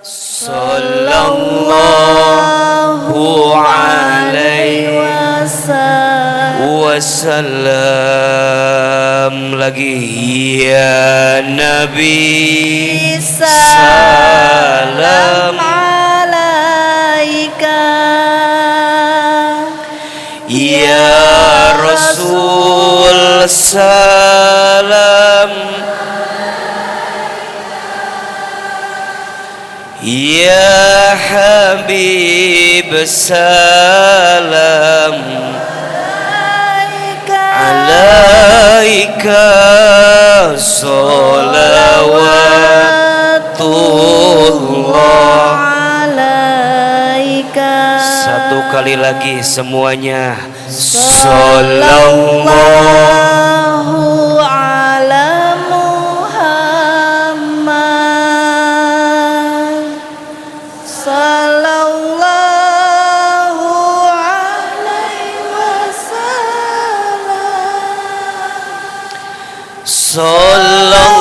sallallahu alaihi wasallam. Lagi ya Nabi salam alaika, ya Rasul salam, ya Habib salam alaika, salawatullah alaika. Satu kali lagi semuanya, sallallahu ala Muhammad, sallallahu alaihi wasallam, sallallahu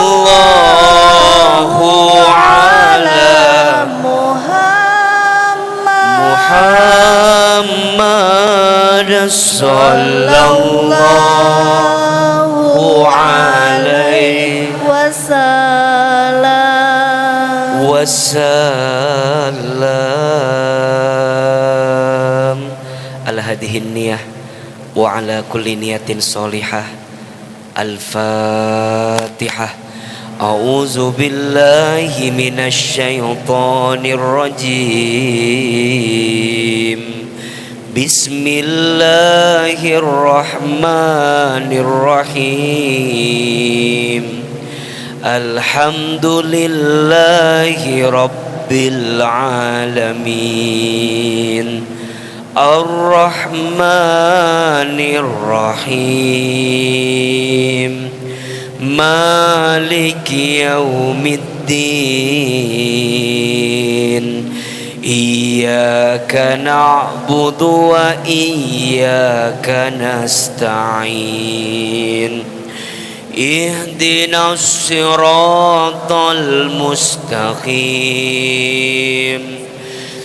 ala Muhammad, sallallahu alaihi wasallam. Ala hadhihi niyah wa ala kulli niyatin sholihah. Al-Fatihah. A'udzu billahi minasy syaithanir rajim. Bismillahirrahmanirrahim. Alhamdulillahi rabbil alamin. Ar-Rahmanir Rahim. Maliki yaumiddin. Iyyaka na'budu wa iyyaka nasta'in. Ihdinas siratal mustaqim.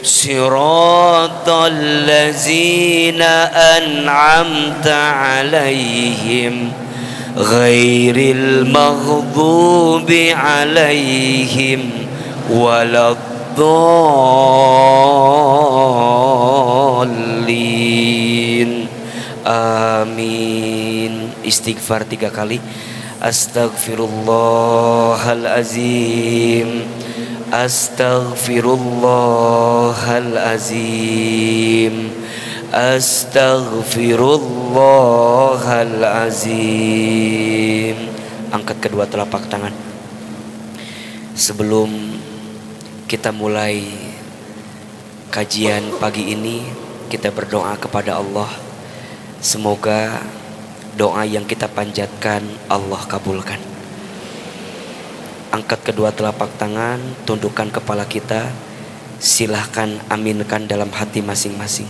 Siratal ladzina an'amta 'alaihim ghairil maghdubi 'alaihim waladdallin. Amin. Istighfar 3 kali. Astaghfirullahalazim, astaghfirullahalazim, astaghfirullahalazim. Angkat kedua telapak tangan. Sebelum kita mulai kajian pagi ini, kita berdoa kepada Allah. Semoga doa yang kita panjatkan Allah kabulkan. Angkat kedua telapak tangan, tundukkan kepala kita. Silahkan aminkan dalam hati masing-masing.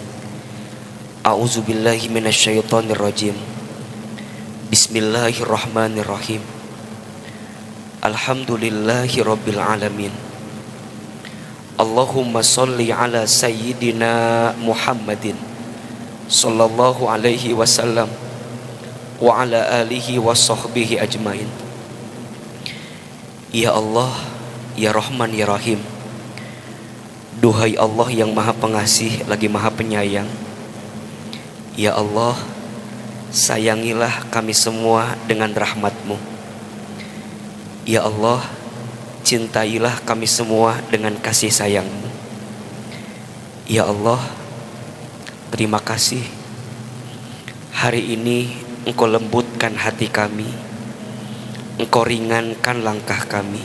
A'udzubillahi minasyaitonirrajim. Bismillahirrahmanirrahim. Alhamdulillahi rabbil alamin. Allahumma sholli ala sayyidina Muhammadin sallallahu alaihi wasallam wa ala alihi wa sahbihi ajmain. Ya Allah, ya Rahman, ya Rahim. Duhai Allah yang maha pengasih lagi maha penyayang. Ya Allah, sayangilah kami semua dengan rahmat-Mu. Ya Allah, cintailah kami semua dengan kasih sayang-Mu. Ya Allah, terima kasih. Hari ini Engkau lembutkan hati kami, Engkau ringankan langkah kami.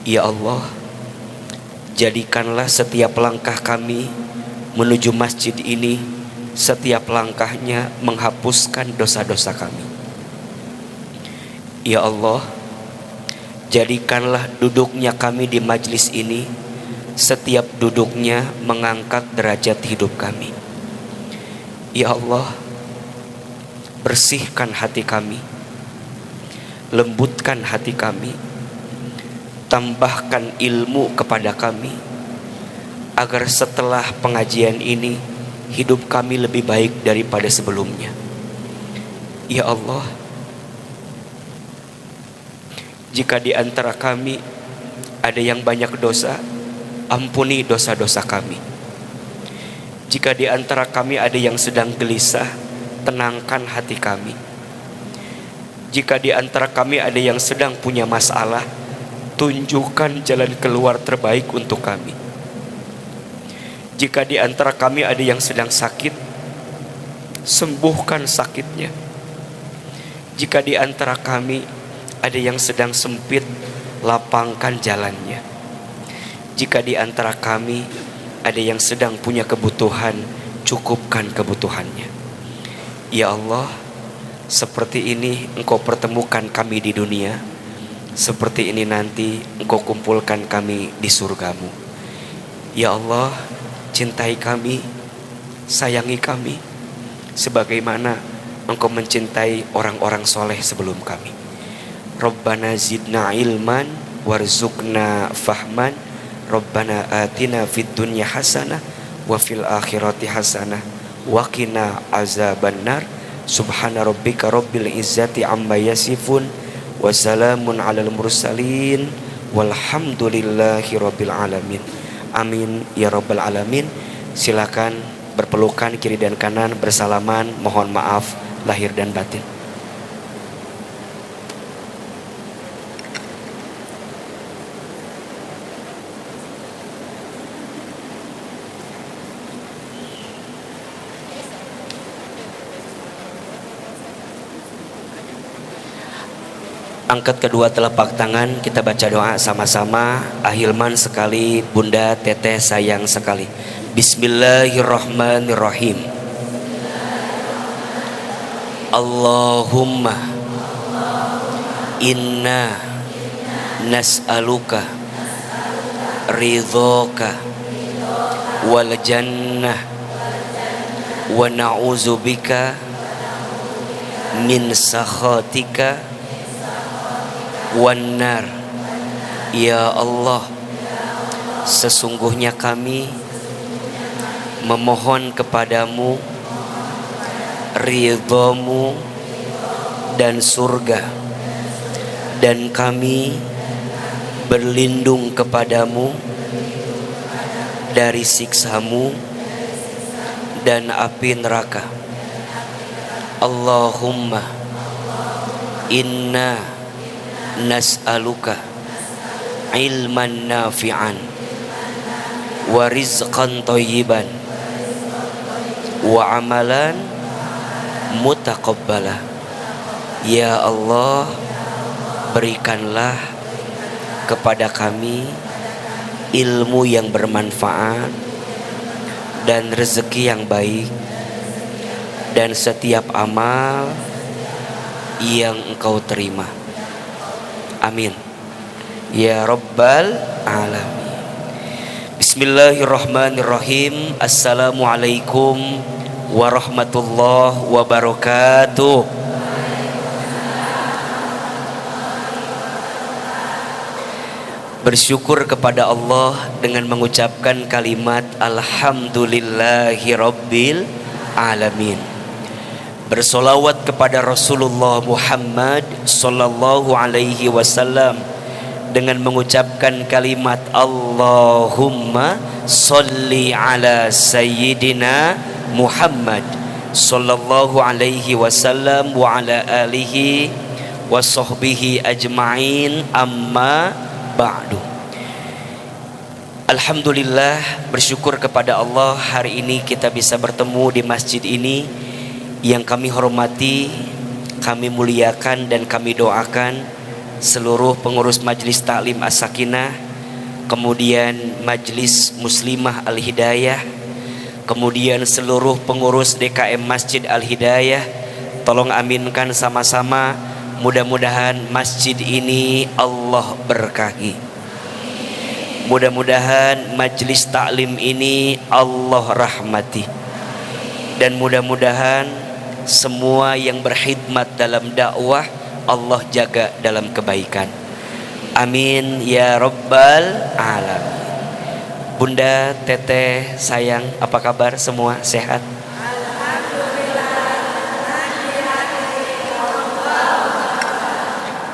Ya Allah, jadikanlah setiap langkah kami menuju masjid ini, setiap langkahnya menghapuskan dosa-dosa kami. Ya Allah, jadikanlah duduknya kami di majlis ini, setiap duduknya mengangkat derajat hidup kami. Ya Allah, bersihkan hati kami, lembutkan hati kami, tambahkan ilmu kepada kami, agar setelah pengajian ini hidup kami lebih baik daripada sebelumnya. Ya Allah, jika di antara kami ada yang banyak dosa, ampuni dosa-dosa kami. Jika di antara kami ada yang sedang gelisah, tenangkan hati kami. Jika di antara kami ada yang sedang punya masalah, tunjukkan jalan keluar terbaik untuk kami. Jika di antara kami ada yang sedang sakit, sembuhkan sakitnya. Jika di antara kami ada yang sedang sempit, lapangkan jalannya. Jika di antara kami ada yang sedang punya kebutuhan, cukupkan kebutuhannya. Ya Allah, seperti ini Engkau pertemukan kami di dunia, seperti ini nanti Engkau kumpulkan kami di surgamu. Ya Allah, cintai kami, sayangi kami, sebagaimana Engkau mencintai orang-orang soleh sebelum kami. Rabbana zidna ilman warzuqna fahman. Rabbana atina fid dunya hasanah wa fil akhirati hasanah wa qina azabannar. Subhana rabbika rabbil izzati amma yasifun wa salamun alal mursalin walhamdulillahi rabbil alamin. Amin ya rabbal alamin. Silakan berpelukan kiri dan kanan, bersalaman, mohon maaf lahir dan batin. Angkat kedua telapak tangan, kita baca doa sama-sama. Ahilman sekali, Bunda Teteh sayang sekali. Bismillahirrahmanirrahim. Allahumma inna nas'aluka ridhoka wal jannah wa na'udzubika min sakhatika wan nar. Ya Allah, sesungguhnya kami memohon kepadamu ridhamu dan surga, dan kami berlindung kepadamu dari siksamu dan api neraka. Allahumma inna nas'aluka ilman nafi'an wa rizqan thayyiban wa amalan mutaqabbala. Ya Allah, berikanlah kepada kami ilmu yang bermanfaat dan rezeki yang baik dan setiap amal yang Engkau terima. Amin ya rabbal alamin. Bismillahirrahmanirrahim. Assalamualaikum warahmatullahi wabarakatuh. Bersyukur kepada Allah dengan mengucapkan kalimat alhamdulillahi rabbil alamin. Bersolawat kepada Rasulullah Muhammad sallallahu alaihi wasallam dengan mengucapkan kalimat Allahumma sholli ala sayyidina Muhammad sallallahu alaihi wasallam wa ala alihi wa sahbihi ajma'in, amma ba'du. Alhamdulillah, bersyukur kepada Allah hari ini kita bisa bertemu di masjid ini yang kami hormati, kami muliakan dan kami doakan seluruh pengurus Majelis Ta'lim As-Sakinah, kemudian Majelis Muslimah Al-Hidayah, kemudian seluruh pengurus DKM Masjid Al-Hidayah. Tolong aminkan sama-sama, mudah-mudahan masjid ini Allah berkahi. Mudah-mudahan Majelis Ta'lim ini Allah rahmati. Dan mudah-mudahan semua yang berkhidmat dalam dakwah Allah jaga dalam kebaikan. Amin ya rabbal alamin. Bunda, teteh, sayang, apa kabar semua? Sehat?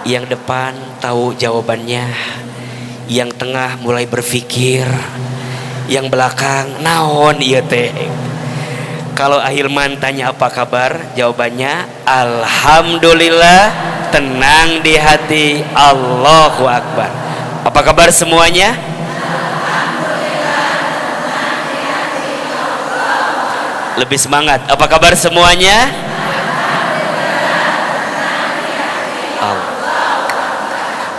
Yang depan tahu jawabannya, yang tengah mulai berpikir, yang belakang naon ieu teh. Kalau Ahilman tanya apa kabar, jawabannya alhamdulillah, tenang di hati, Allahu akbar. Apa kabar semuanya? Lebih semangat. Apa kabar semuanya?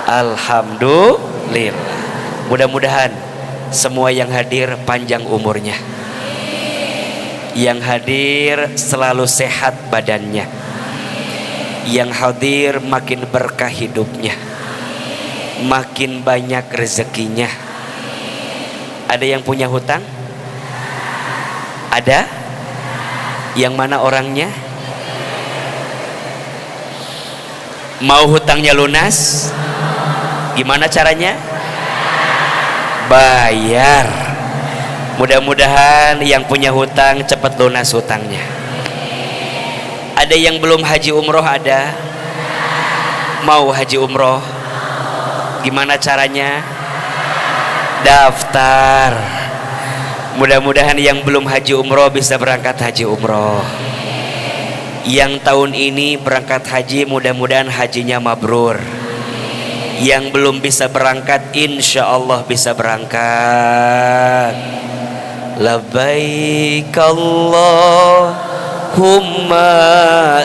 Alhamdulillah. Mudah-mudahan semua yang hadir panjang umurnya, yang hadir selalu sehat badannya, yang hadir makin berkah hidupnya, makin banyak rezekinya. Ada yang punya hutang? Ada? Yang mana orangnya? Mau hutangnya lunas? Gimana caranya? Bayar. Mudah-mudahan yang punya hutang cepat lunas hutangnya. Ada yang belum haji umroh? Ada? Mau haji umroh? Gimana caranya? Daftar. Mudah-mudahan yang belum haji umroh bisa berangkat haji umroh. Yang tahun ini berangkat haji, mudah-mudahan hajinya mabrur. Yang belum bisa berangkat, insya Allah bisa berangkat. Labbaik Allahumma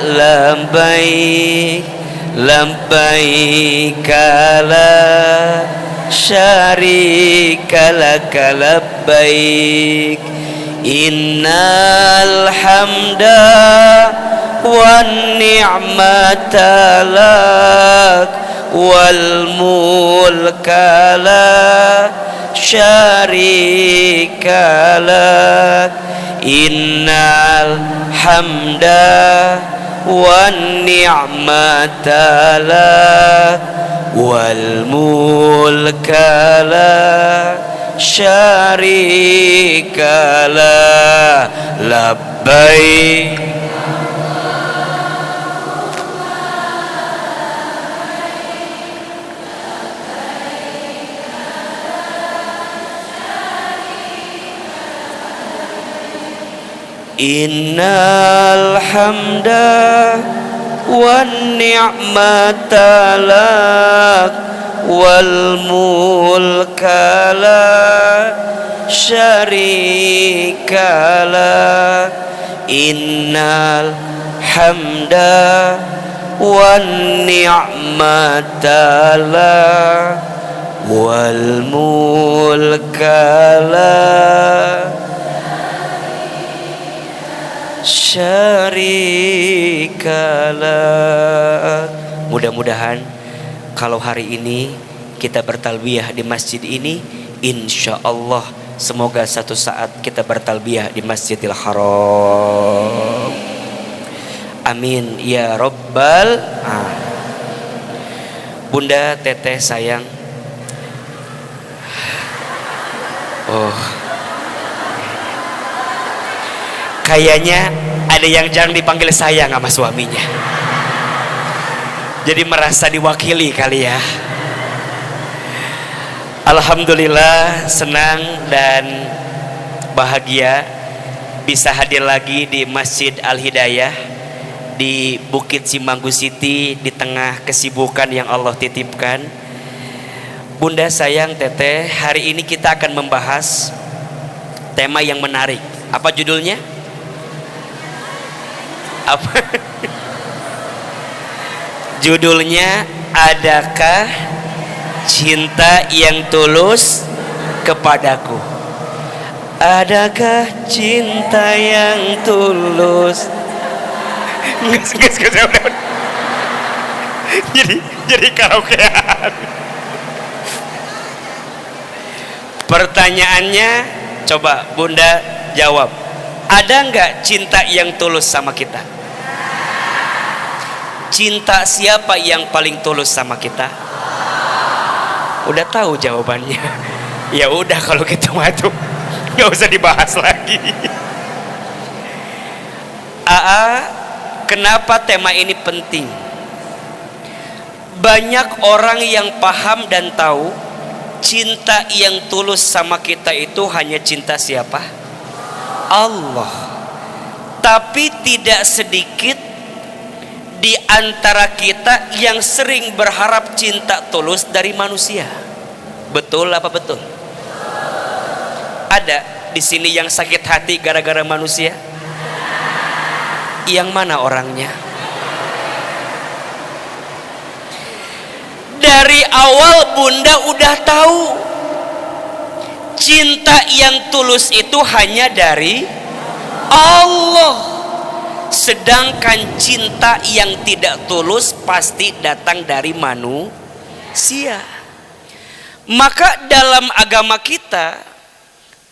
labbaik, labbaik la syarika laka labbaik, innal hamda wan ni'mata lak wal mulka la syarika lak, innal hamda wan ni'mata lak wal mulka la syarika la labbaik. Innal hamda wan ni'mata lak wal mulka la syarika lak, innal hamda wan ni'mata lak wal mulka la syarikalah. Mudah-mudahan kalau hari ini kita bertalbiyah di masjid ini, insya Allah semoga satu saat kita bertalbiyah di Masjidil Haram. Amin ya rabbal alamin. Bunda, teteh, sayang, kayaknya ada yang jarang dipanggil sayang sama suaminya, jadi merasa diwakili kali ya. Alhamdulillah, senang dan bahagia bisa hadir lagi di Masjid Al-Hidayah di Bukit Simanggu City di tengah kesibukan yang Allah titipkan. Bunda, sayang, teteh, hari ini kita akan membahas tema yang menarik. Apa judulnya? Apa? Judulnya, adakah cinta yang tulus kepadaku? Adakah cinta yang tulus? Enggak. Jadi karaokean. Pertanyaannya, coba Bunda jawab. Ada nggak cinta yang tulus sama kita? Cinta siapa yang paling tulus sama kita? Udah tahu jawabannya. Ya udah kalau gitu mah tuh nggak usah dibahas lagi. Kenapa tema ini penting? Banyak orang yang paham dan tahu cinta yang tulus sama kita itu hanya cinta siapa? Allah. Tapi tidak sedikit di antara kita yang sering berharap cinta tulus dari manusia. Betul apa betul? Ada di sini yang sakit hati gara-gara manusia? Yang mana orangnya? Dari awal Bunda udah tahu cinta yang tulus itu hanya dari Allah. Sedangkan cinta yang tidak tulus pasti datang dari manusia. Maka dalam agama kita,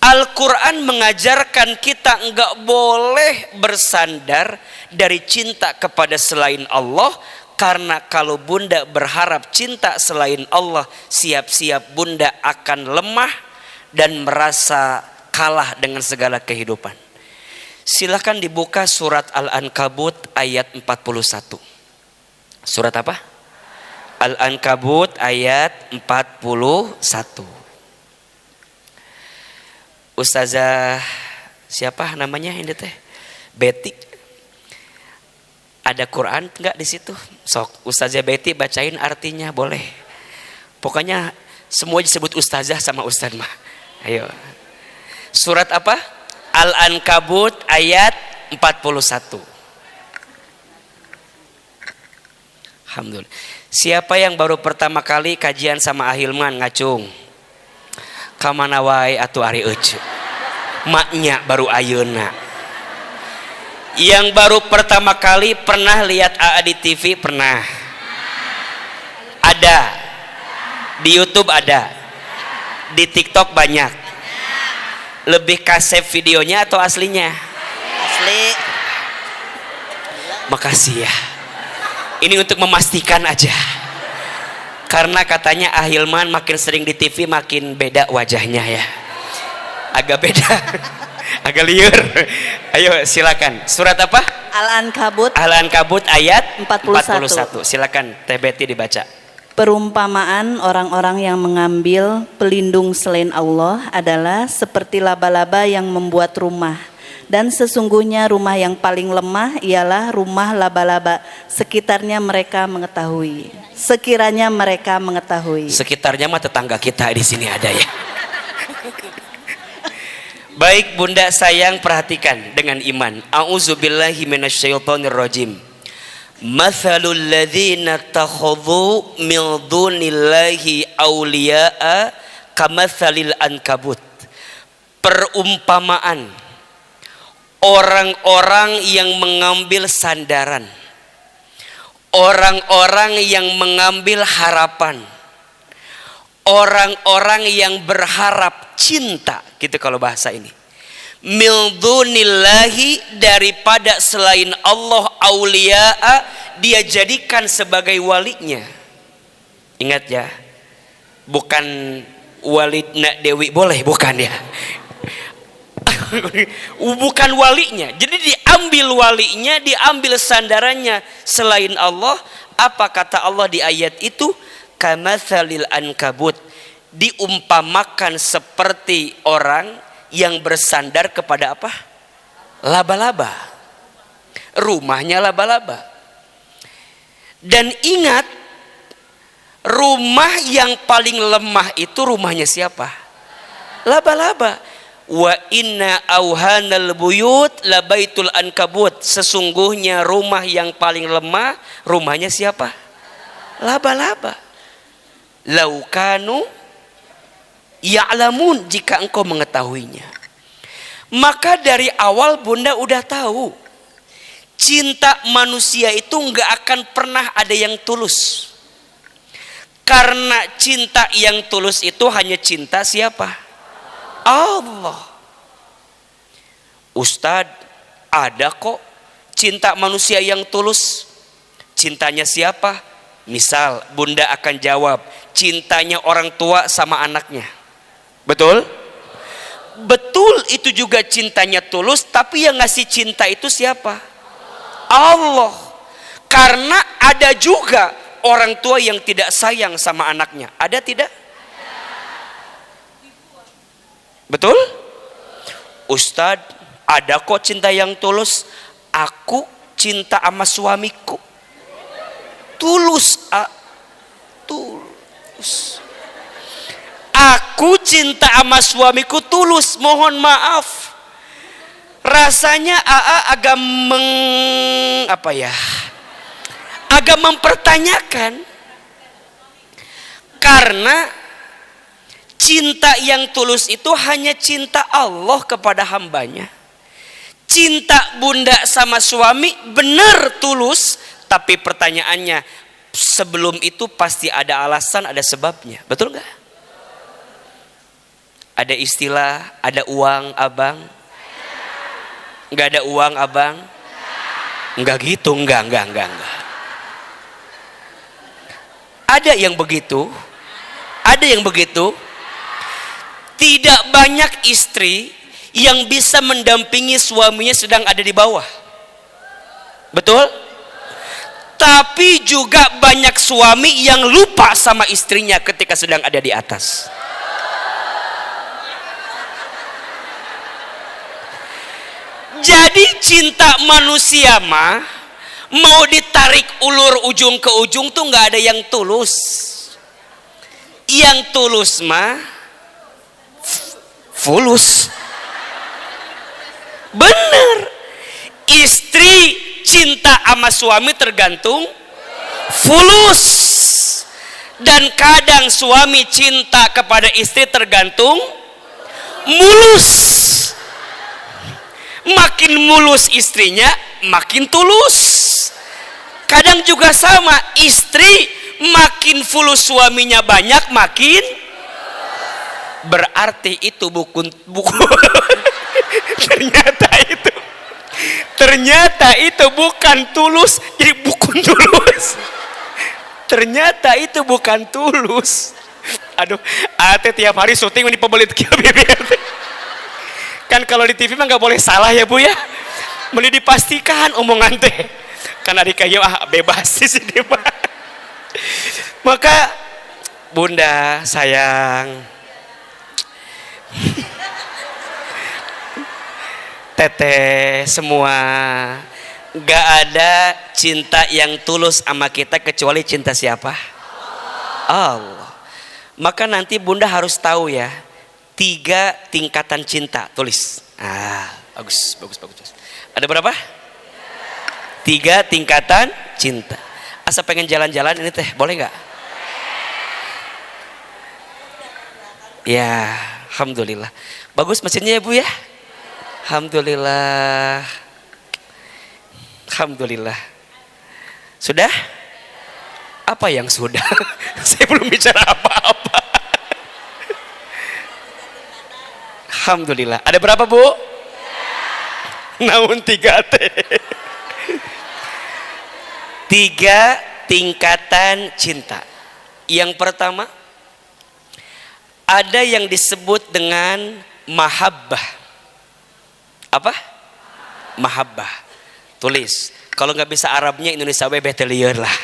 Al-Quran mengajarkan kita enggak boleh bersandar dari cinta kepada selain Allah. Karena kalau Bunda berharap cinta selain Allah, siap-siap Bunda akan lemah dan merasa kalah dengan segala kehidupan. Silakan dibuka surat Al-Ankabut ayat 41. Surat apa? Al-Ankabut ayat 41. Ustazah siapa namanya ini teh? Betty. Ada Quran enggak di situ? Sok Ustazah Betty bacain artinya boleh. Pokoknya semua disebut ustazah sama ustaz mah. Ayo. Surat apa? Al-Ankabut ayat 41. Alhamdulillah. Siapa yang baru pertama kali kajian sama Ahilman ngacung? Kamana wae atuh ari euceuk. Maknya baru ayeuna. Yang baru pertama kali pernah lihat AA di TV? Pernah. Ada. Di YouTube ada. Di TikTok banyak. Lebih kasep videonya atau aslinya? Asli. Makasih ya. Ini untuk memastikan aja. Karena katanya Ahilman makin sering di TV makin beda wajahnya ya. Agak beda. Agak liur. Ayo silakan. Surat apa? Al-Ankabut. Al-Ankabut ayat 41. Silakan Teh Betty dibaca. Perumpamaan orang-orang yang mengambil pelindung selain Allah adalah seperti laba-laba yang membuat rumah. Dan sesungguhnya rumah yang paling lemah ialah rumah laba-laba. Sekiranya mereka mengetahui. Sekitarnya mah tetangga kita di sini ada ya. Baik Bunda sayang, perhatikan dengan iman. A'udzubillahi minasyaitonirrajim. Mathalul ladzina takhadhu min dunillahi awliya'a kamathalil ankabut. Perumpamaan orang-orang yang mengambil sandaran, orang-orang yang mengambil harapan, orang-orang yang berharap cinta, gitu kalau bahasa ini. Mildunillahi, daripada selain Allah, auliya'a, dia jadikan sebagai walinya. Ingat ya, bukan walidna Dewi, boleh bukan ya. Bukan walinya. Jadi diambil walinya, diambil sandarannya selain Allah. Apa kata Allah di ayat itu? Kamatsalil ankabut, diumpamakan seperti orang yang bersandar kepada apa? Laba-laba. Rumahnya laba-laba. Dan ingat, rumah yang paling lemah itu rumahnya siapa? Laba-laba. Wa inna auhanal buyut labaitul ankabut. Sesungguhnya rumah yang paling lemah rumahnya siapa? Laba-laba. Laukanu ya'lamun, jika engkau mengetahuinya. Maka dari awal Bunda udah tahu cinta manusia itu nggak akan pernah ada yang tulus. Karena cinta yang tulus itu hanya cinta siapa? Allah. Ustadz, ada kok cinta manusia yang tulus. Cintanya siapa? Misal bunda akan jawab, cintanya orang tua sama anaknya. Betul? Betul, itu juga cintanya tulus, tapi yang ngasih cinta itu siapa? Allah. Karena ada juga orang tua yang tidak sayang sama anaknya. Ada tidak? Betul? Ustadz, ada kok cinta yang tulus. Aku cinta sama suamiku. Tulus. Tulus. Aku cinta sama suamiku tulus. Mohon maaf. Rasanya agak agak mempertanyakan. Karena cinta yang tulus itu hanya cinta Allah kepada hambanya. Cinta bunda sama suami benar tulus, tapi pertanyaannya, sebelum itu pasti ada alasan, ada sebabnya. Betul nggak? Ada istilah, ada uang abang? Nggak ada uang abang? Nggak gitu, nggak. Ada yang begitu? Ada yang begitu? Tidak banyak istri yang bisa mendampingi suaminya sedang ada di bawah. Betul? Tapi juga banyak suami yang lupa sama istrinya ketika sedang ada di atas. Jadi cinta manusia mah mau ditarik ulur ujung ke ujung tuh nggak ada yang tulus. Yang tulus mah fulus. Bener. Istri cinta sama suami tergantung fulus. Dan kadang suami cinta kepada istri tergantung mulus. Makin mulus istrinya, makin tulus. Kadang juga sama, istri makin fulus suaminya banyak, makin berarti itu buku ternyata itu bukan tulus, jadi bukan tulus. Ternyata itu bukan tulus. Aduh, ate tiap hari syuting di pembelit bibir. Kan kalau di TV mah nggak boleh salah ya Bu ya. Mending dipastikan omongan teh. Kan adik kayu bebas sih dia mah. Maka bunda sayang, teteh semua, gak ada cinta yang tulus sama kita kecuali cinta siapa? Allah. Maka nanti bunda harus tahu ya, 3 tingkatan cinta. Tulis. Bagus. Ada berapa? 3 tingkatan cinta. Asa pengen jalan-jalan ini teh, boleh nggak? Ya, alhamdulillah. Bagus mesinnya ya Bu ya. Alhamdulillah. Alhamdulillah. Sudah? Apa yang sudah? Saya belum bicara apa-apa. Alhamdulillah. Ada berapa Bu? Naun 3 teh. 3 tingkatan cinta. Yang pertama, ada yang disebut dengan mahabbah. Apa? Mahabbah. Tulis. Kalau nggak bisa Arabnya, Indonesia betelier lah.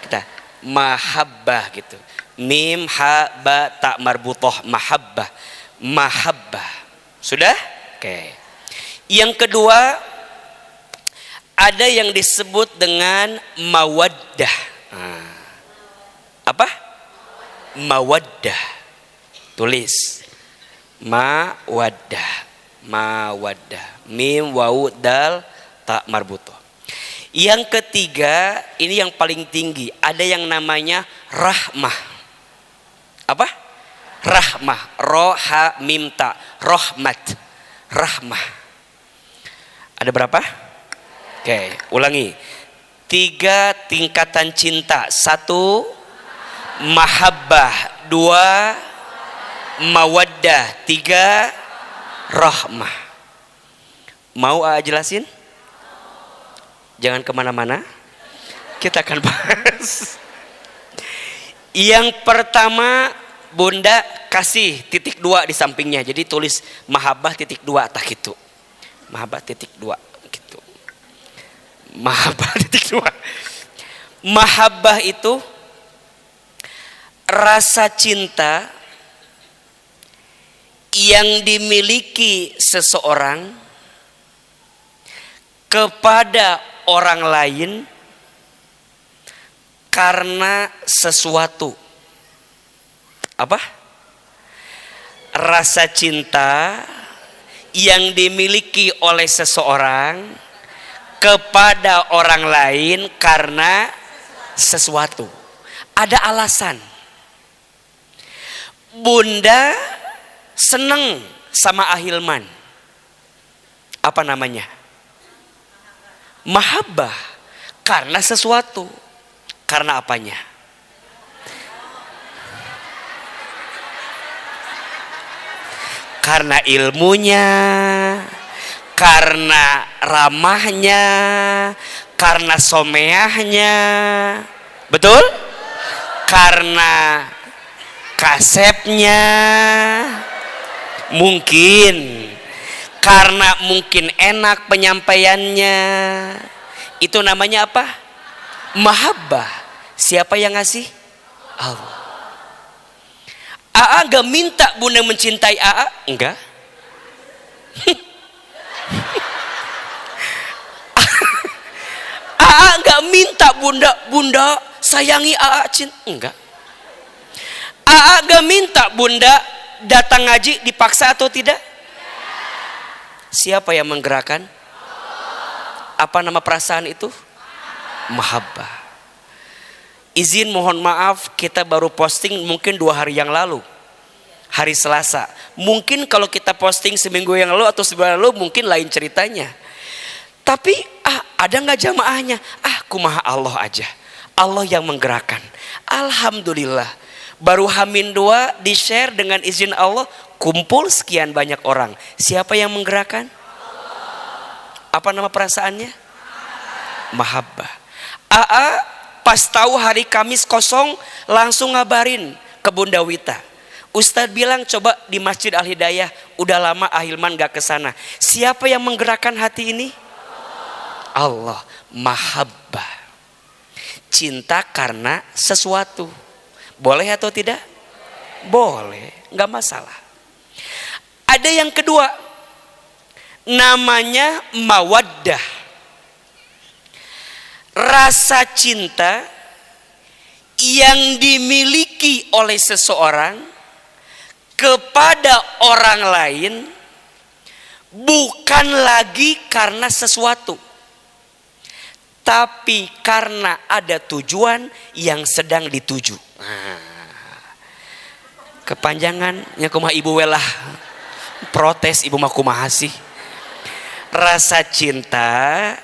Kita mahabbah gitu. Mim ha ba ta marbutoh, mahabbah. Mahabbah. Sudah? Oke. Yang kedua, ada yang disebut dengan mawaddah. Apa? Mawaddah. Tulis. Mawaddah. Mim wawu dal ta marbutoh. Yang ketiga, ini yang paling tinggi, ada yang namanya rahmah. Apa? Rahmah. Roha mim ta, rahmat. Rahmah. Ada berapa? Oke, ulangi. 3 tingkatan cinta. 1 mahabbah, 2 mawaddah, 3 rahmah. Mau jelasin? Jangan kemana-mana. Kita akan bahas. Yang pertama Bunda kasih titik 2 di sampingnya. Jadi tulis mahabbah titik 2 tah gitu. Mahabbah titik 2 gitu. Mahabbah titik 2. Mahabbah itu rasa cinta yang dimiliki seseorang kepada orang lain karena sesuatu. Apa? Rasa cinta yang dimiliki oleh seseorang kepada orang lain karena sesuatu. Ada alasan. Bunda seneng sama Ahilman. Apa namanya? Mahabbah. Karena sesuatu. Karena apanya? Karena ilmunya, karena ramahnya, karena someahnya. Betul? Karena kasepnya. Mungkin karena mungkin enak penyampaiannya. Itu namanya apa? Mahabbah. Siapa yang ngasih? Allah. Aa gak minta Bunda mencintai Aa? Enggak. Aa gak minta Bunda sayangi Aa cinta? Enggak. Aa gak minta Bunda datang ngaji dipaksa atau tidak? Siapa yang menggerakkan? Apa nama perasaan itu? Mahabbah. Izin mohon maaf, kita baru posting mungkin 2 hari yang lalu, hari Selasa. Mungkin kalau kita posting seminggu yang lalu atau sebulan lalu mungkin lain ceritanya. Tapi ada nggak jamaahnya? Kumaha Allah aja. Allah yang menggerakkan. Alhamdulillah. Baru Hamin 2 di share dengan izin Allah, kumpul sekian banyak orang. Siapa yang menggerakkan? Apa nama perasaannya? Mahabbah. Pas tahu hari Kamis kosong langsung ngabarin ke Bunda Wita. Ustadz bilang coba di Masjid Al Hidayah. Udah lama Ahilman gak kesana. Siapa yang menggerakkan hati ini? Allah. Mahabbah. Cinta karena sesuatu. Boleh atau tidak? Boleh, gak masalah. Ada yang kedua, namanya mawaddah. Rasa cinta yang dimiliki oleh seseorang kepada orang lain bukan lagi karena sesuatu, tapi karena ada tujuan yang sedang dituju. Kepanjangannya kumaha ibu welah protes ibu mah kumaha sih. Rasa cinta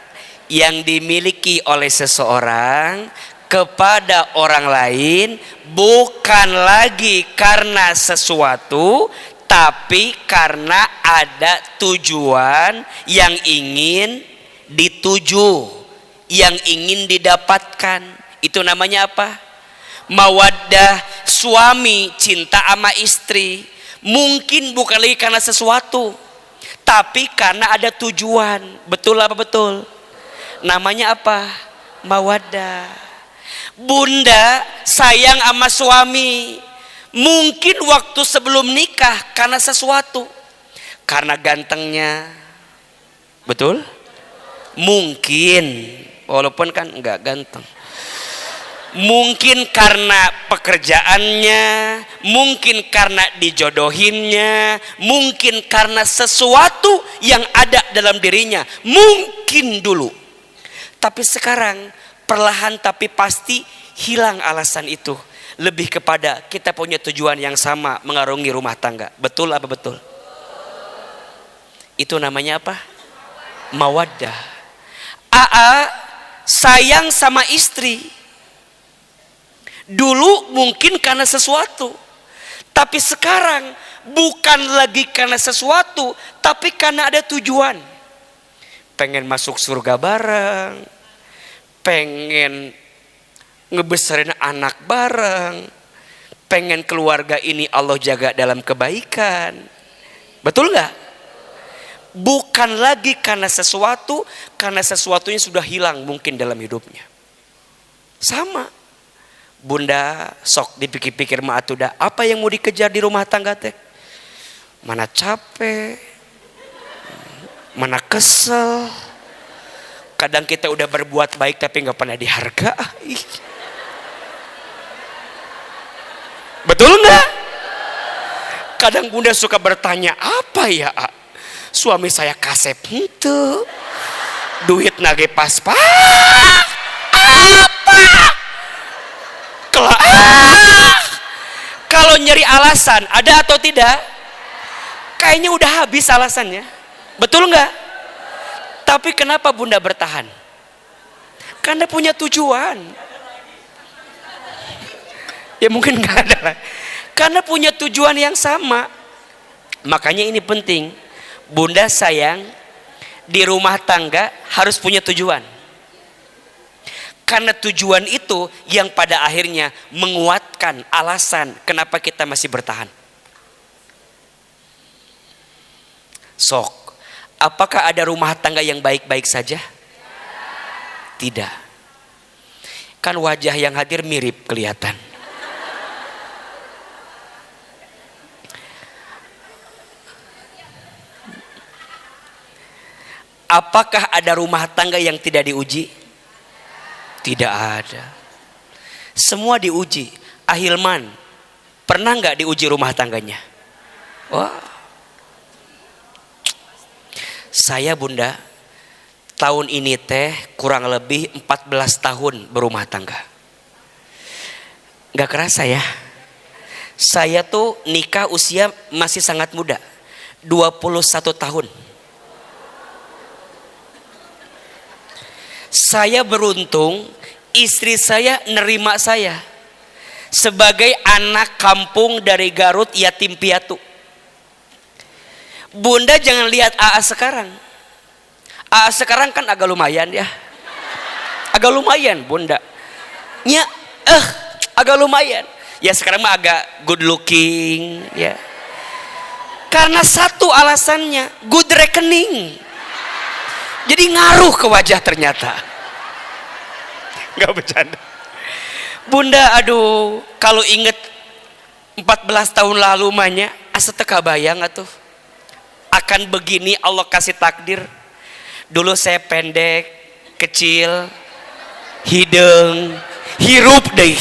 yang dimiliki oleh seseorang kepada orang lain bukan lagi karena sesuatu, tapi karena ada tujuan yang ingin dituju, yang ingin didapatkan. Itu namanya apa? Mawaddah. Suami cinta sama istri mungkin bukan lagi karena sesuatu, tapi karena ada tujuan. Betul apa betul? Namanya apa? Mawaddah. Bunda sayang sama suami mungkin waktu sebelum nikah karena sesuatu, karena gantengnya. Betul? Mungkin, walaupun kan enggak ganteng. Mungkin karena pekerjaannya, mungkin karena dijodohinnya, mungkin karena sesuatu yang ada dalam dirinya. Mungkin dulu. Tapi sekarang perlahan tapi pasti hilang alasan itu. Lebih kepada kita punya tujuan yang sama, mengarungi rumah tangga. Betul apa betul? Itu namanya apa? Mawaddah. Sayang sama istri. Dulu mungkin karena sesuatu, tapi sekarang bukan lagi karena sesuatu, tapi karena ada tujuan. Pengen masuk surga bareng, pengen ngebesarin anak bareng, pengen keluarga ini Allah jaga dalam kebaikan. Betul nggak? Bukan lagi karena sesuatunya sudah hilang mungkin dalam hidupnya. Sama. Bunda sok dipikir-pikir mah atuda, apa yang mau dikejar di rumah tangga teh? Mana capek, mana kesel. Kadang kita udah berbuat baik tapi nggak pernah dihargai. Betul nggak? Kadang bunda suka bertanya, apa ya suami saya kasep itu, duit nage pas-pas, apa? Kalau nyari alasan ada atau tidak? Kayaknya udah habis alasannya. Betul nggak? Tapi kenapa bunda bertahan? Karena punya tujuan. Ya mungkin nggak ada lah. Karena punya tujuan yang sama. Makanya ini penting. Bunda sayang di rumah tangga harus punya tujuan. Karena tujuan itu yang pada akhirnya menguatkan alasan kenapa kita masih bertahan. Sok, apakah ada rumah tangga yang baik-baik saja? Tidak. Kan wajah yang hadir mirip kelihatan. Apakah ada rumah tangga yang tidak diuji? Tidak ada. Semua diuji. Ahilman, pernah nggak diuji rumah tangganya? Wah. Saya bunda, tahun ini teh kurang lebih 14 tahun berumah tangga. Nggak kerasa ya. Saya tuh nikah usia masih sangat muda. 21 tahun. Saya beruntung istri saya nerima saya sebagai anak kampung dari Garut yatim piatu. Bunda jangan lihat AA sekarang. AA sekarang kan agak lumayan ya. Agak lumayan bunda. Ya, agak lumayan. Ya sekarang mah agak good looking ya. Karena satu alasannya, good reckoning. Jadi ngaruh ke wajah ternyata. Gak bercanda. Bunda aduh, kalau inget 14 tahun lalu mahnya, asa teka bayang atuh. Akan begini Allah kasih takdir. Dulu saya pendek, kecil, hidung, hirup deh.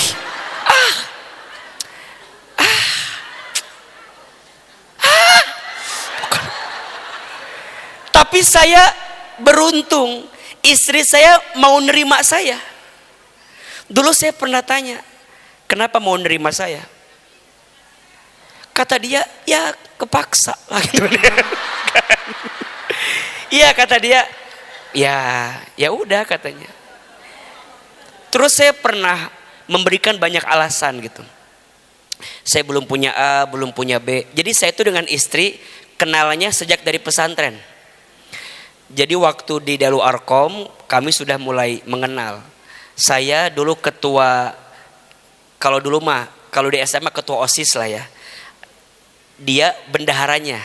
Tapi saya beruntung, istri saya mau nerima saya. Dulu saya pernah tanya, kenapa mau nerima saya? Kata dia, ya kepaksa lah gitu. Iya kata dia, ya udah katanya. Terus saya pernah memberikan banyak alasan gitu. Saya belum punya A, belum punya B. Jadi saya itu dengan istri kenalnya sejak dari pesantren. Jadi waktu di Dalu Arkom kami sudah mulai mengenal. Saya dulu ketua, kalau di SMA ketua OSIS lah ya. Dia bendaharanya.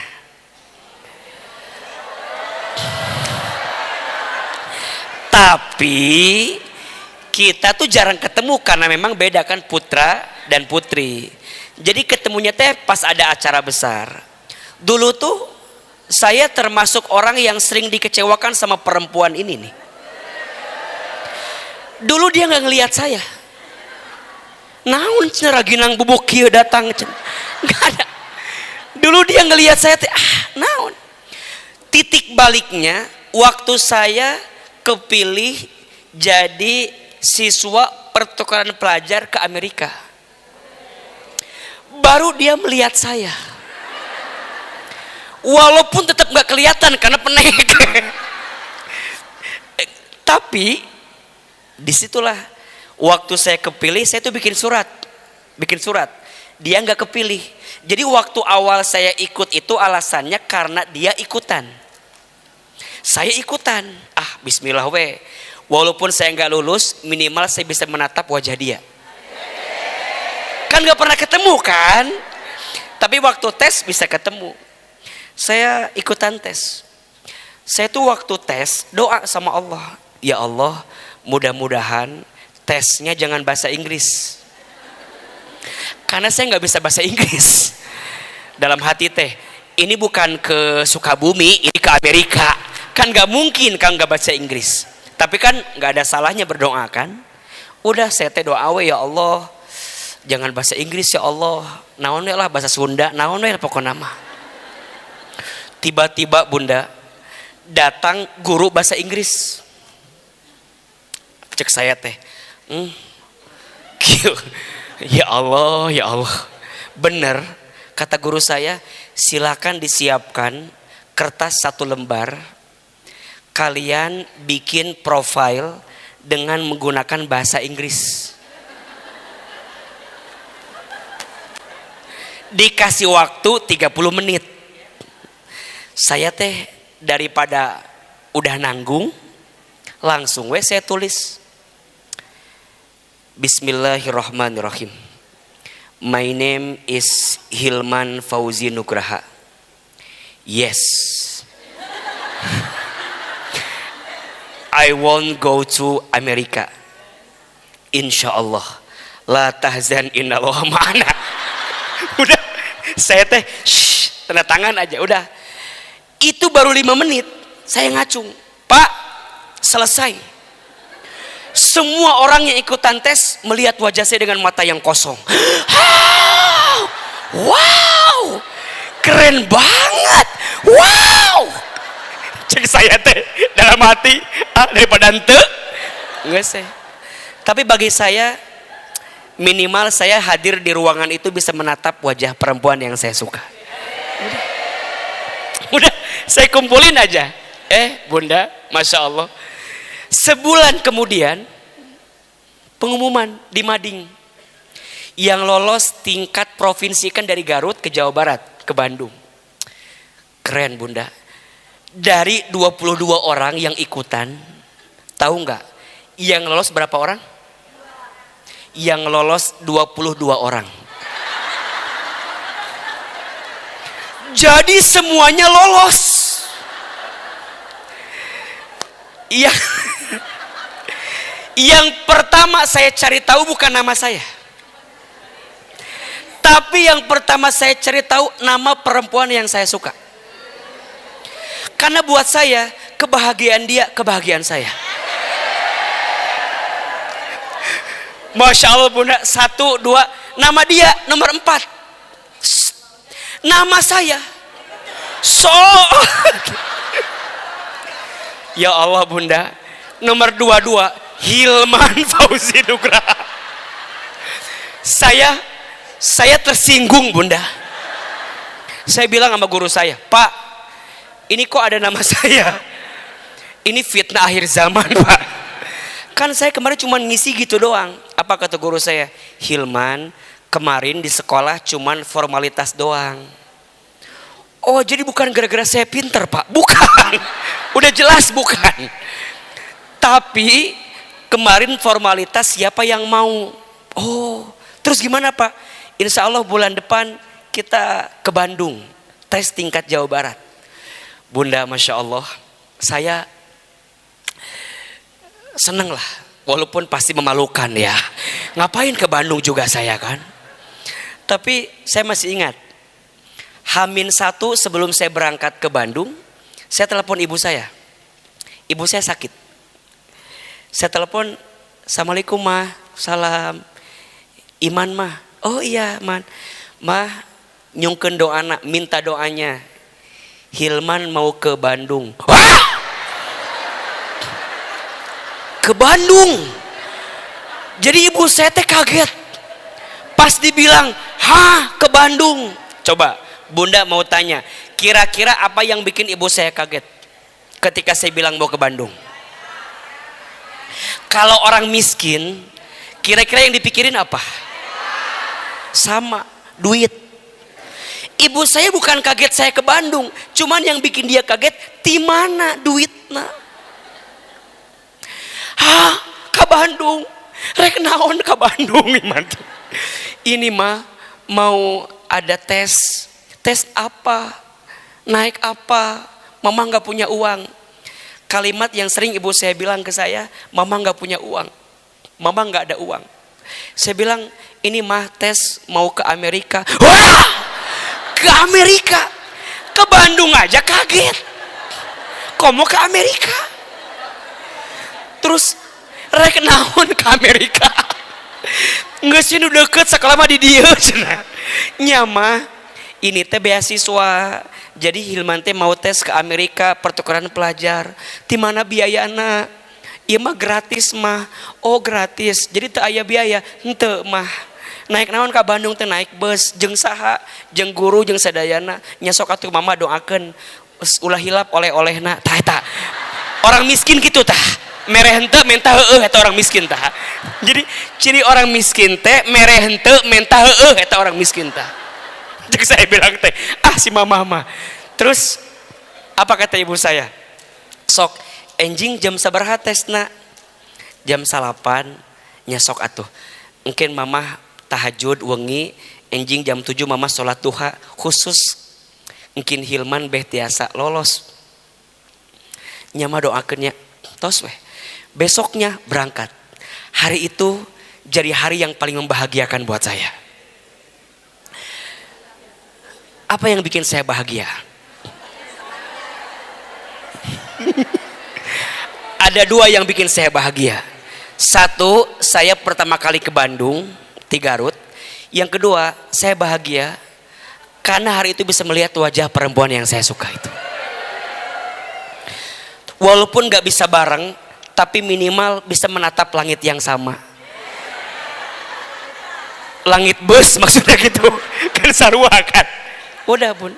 Tapi kita tuh jarang ketemu karena memang beda kan putra dan putri. Jadi ketemunya teh pas ada acara besar. Dulu tuh saya termasuk orang yang sering dikecewakan sama perempuan ini nih. Dulu dia nggak ngelihat saya. Naon cenah ginang bubuk kieu datang nggak ada. Dulu dia ngelihat saya teh naon. Titik baliknya waktu saya kepilih jadi siswa pertukaran pelajar ke Amerika. Baru dia melihat saya. Walaupun tetap nggak kelihatan karena pendek. Tapi disitulah waktu saya kepilih, saya tuh bikin surat. Dia nggak kepilih. Jadi waktu awal saya ikut itu alasannya karena dia ikutan. Saya ikutan. Bismillah we. Walaupun saya nggak lulus, minimal saya bisa menatap wajah dia. Kan nggak pernah ketemu kan? Tapi waktu tes bisa ketemu. Saya ikutan tes. Saya tuh waktu tes doa sama Allah. Ya Allah, mudah-mudahan tesnya jangan bahasa Inggris. Karena saya nggak bisa bahasa Inggris. Dalam hati teh, ini bukan ke Sukabumi, ini ke Amerika. Kan nggak mungkin kan nggak bahasa Inggris. Tapi kan nggak ada salahnya berdoa kan. Udah saya teh doa we, ya Allah, jangan bahasa Inggris ya Allah. Naon we lah bahasa Sunda, naon we pokoknya mah. Tiba-tiba Bunda datang guru bahasa Inggris. Cek saya teh, ya Allah, ya Allah. Bener kata guru saya, silakan disiapkan kertas 1 lembar. Kalian bikin profil dengan menggunakan bahasa Inggris. Dikasih waktu 30 menit. Saya teh daripada udah nanggung, langsung saya tulis. Bismillahirrahmanirrahim. My name is Hilman Fauzi Nugraha. Yes. I won't go to America. Insyaallah. La tahzan innallaha ma'ana. Udah, saya teh tanda tangan aja udah. Itu baru 5 menit saya ngacung. Pak, selesai. Semua orang yang ikutan tes melihat wajah saya dengan mata yang kosong. Wow, keren banget. Wow. Cek saya teh dalam hati, daripada ente enggak sih. Tapi bagi saya minimal saya hadir di ruangan itu bisa menatap wajah perempuan yang saya suka. Udah saya kumpulin aja. Bunda, Masya Allah. Sebulan kemudian pengumuman di Mading. Yang lolos tingkat provinsi kan dari Garut ke Jawa Barat, ke Bandung. Keren Bunda. Dari 22 orang yang ikutan, tahu nggak? Yang lolos berapa orang? Yang lolos 22 orang. Jadi semuanya lolos. Yang pertama saya cari tahu bukan nama saya. Tapi yang pertama saya cari tahu nama perempuan yang saya suka. Karena buat saya kebahagiaan dia kebahagiaan saya. Masya Allah Bunda. 1, 2. Nama dia nomor 4. Nama saya. Ya Allah Bunda. Nomor 22. Hilman Fauzi Nugraha. Saya tersinggung Bunda. Saya bilang sama guru saya, Pak, ini kok ada nama saya? Ini fitnah akhir zaman Pak. Kan saya kemarin cuma ngisi gitu doang. Apa kata guru saya? Hilman, kemarin di sekolah cuman formalitas doang. Oh jadi bukan gara-gara saya pinter Pak. Bukan. Udah jelas bukan. Tapi kemarin formalitas siapa yang mau. Oh terus gimana Pak? Insya Allah bulan depan kita ke Bandung. Tes tingkat Jawa Barat. Bunda Masya Allah. Saya seneng lah. Walaupun pasti memalukan ya. Ngapain ke Bandung juga saya kan. Tapi saya masih ingat. H-1 sebelum saya berangkat ke Bandung. Saya telepon ibu saya. Ibu saya sakit. Saya telepon. Assalamualaikum mah. Salam. Iman mah. Oh iya man. Mah nyungkeun doana. Minta doanya. Hilman mau ke Bandung. Wah! Ke Bandung. Jadi ibu saya teh kaget. Pas dibilang, ke Bandung. Coba, Bunda mau tanya, kira-kira apa yang bikin ibu saya kaget ketika saya bilang mau ke Bandung? Kalau orang miskin, kira-kira yang dipikirin apa? Sama, duit. Ibu saya bukan kaget saya ke Bandung, cuman yang bikin dia kaget, di mana duitnya? Ke Bandung. Rek naon ke Bandung iman. ini mah mau ada tes. Tes apa? Naik apa? Mama nggak punya uang. Kalimat yang sering ibu saya bilang ke saya, mama nggak punya uang. Mama nggak ada uang. Saya bilang, ini mah tes mau ke Amerika. Wah! Ke Amerika? Ke Bandung aja kaget. Kok mau ke Amerika? Terus rek naon ke Amerika? Nggak sih nu deket sekolah mah di dieu cenah. Nya mah ini teh beasiswa. Jadi Hilman teh mau tes ke Amerika pertukaran pelajar. Di mana biayana? Ieu mah gratis mah. Oh gratis. Jadi teu aya biaya. Henteu mah. Naik naon ka Bandung teh naik bus jeung saha? Jeung guru jeung sadayana. Nya sok atuh mama doakeun ulah hilap oleh-olehna. Tah eta. Orang miskin kitu tah. Mere henteu menta heueuh eta orang miskin tah. Jadi ciri orang miskin teh mere henteu menta heueuh eta orang miskin tah. Jadi saya bilang teh, si mama mah. Terus apa kata ibu saya? Sok enjing jam sabaraha tesna? Jam 8 nya sok atuh. Mungkin mama tahajud wengi, enjing jam 7 mama sholat duha khusus. Mungkin Hilman beh tiasa lolos. Nya mah doakeun nya tos weh. Besoknya berangkat. Hari itu jadi hari yang paling membahagiakan buat saya. Apa yang bikin saya bahagia? Ada 2 yang bikin saya bahagia. 1, saya pertama kali ke Bandung, di Garut. Yang kedua, saya bahagia karena hari itu bisa melihat wajah perempuan yang saya suka itu. Walaupun gak bisa bareng, tapi minimal bisa menatap langit yang sama. Langit bus maksudnya gitu. Kan sarua kan. Udah bun,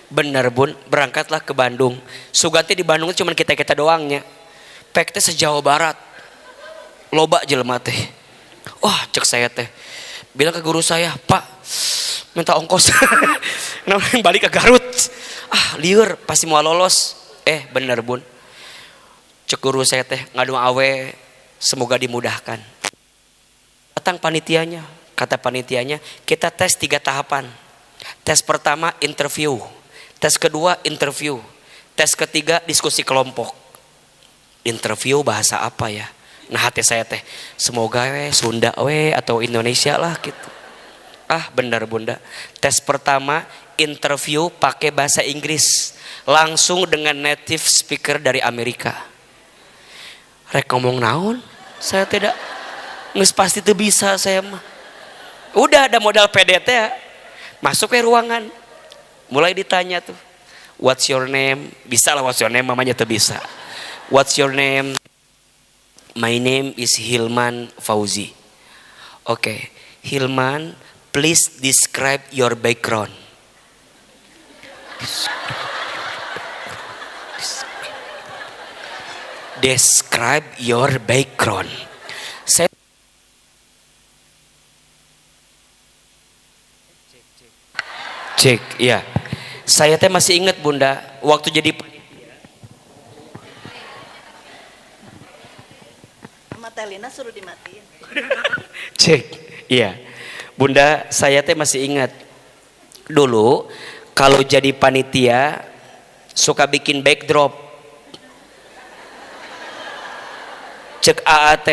bener bun, berangkatlah ke Bandung. Suganti di Bandung cuma kita doangnya. Pek teh se-Jawa Barat, loba jelema teh. Wah cek saya teh, bilang ke guru saya, Pak, minta ongkos. Namanya balik ke Garut. Liur, pasti mau lolos. Bener bun. Cek guru saya teh, ngadu awe, semoga dimudahkan. Datang panitianya, kata panitianya, kita tes 3 tahapan. Tes pertama interview, tes kedua interview, tes ketiga diskusi kelompok. Interview bahasa apa ya? Nah hati saya teh, semoga Sunda atau Indonesia lah gitu. Bener bunda. Tes pertama interview pakai bahasa Inggris, langsung dengan native speaker dari Amerika. Rek ngomong naon? Saya tidak, nges pasti tuh bisa saya mah. Udah ada modal PDT ya. Masuk ke ruangan, mulai ditanya tuh, what's your name? Bisa lah what's your name, mamanya tuh bisa. What's your name? My name is Hilman Fauzi. Oke, Hilman, please describe your background. Describe your background. Saya cek, ya. Saya teh masih ingat bunda, waktu jadi panitia. Matelina suruh dimatiin. Cek, iya. Bunda, saya teh masih ingat. Dulu, kalau jadi panitia, suka bikin backdrop. Cek AAT,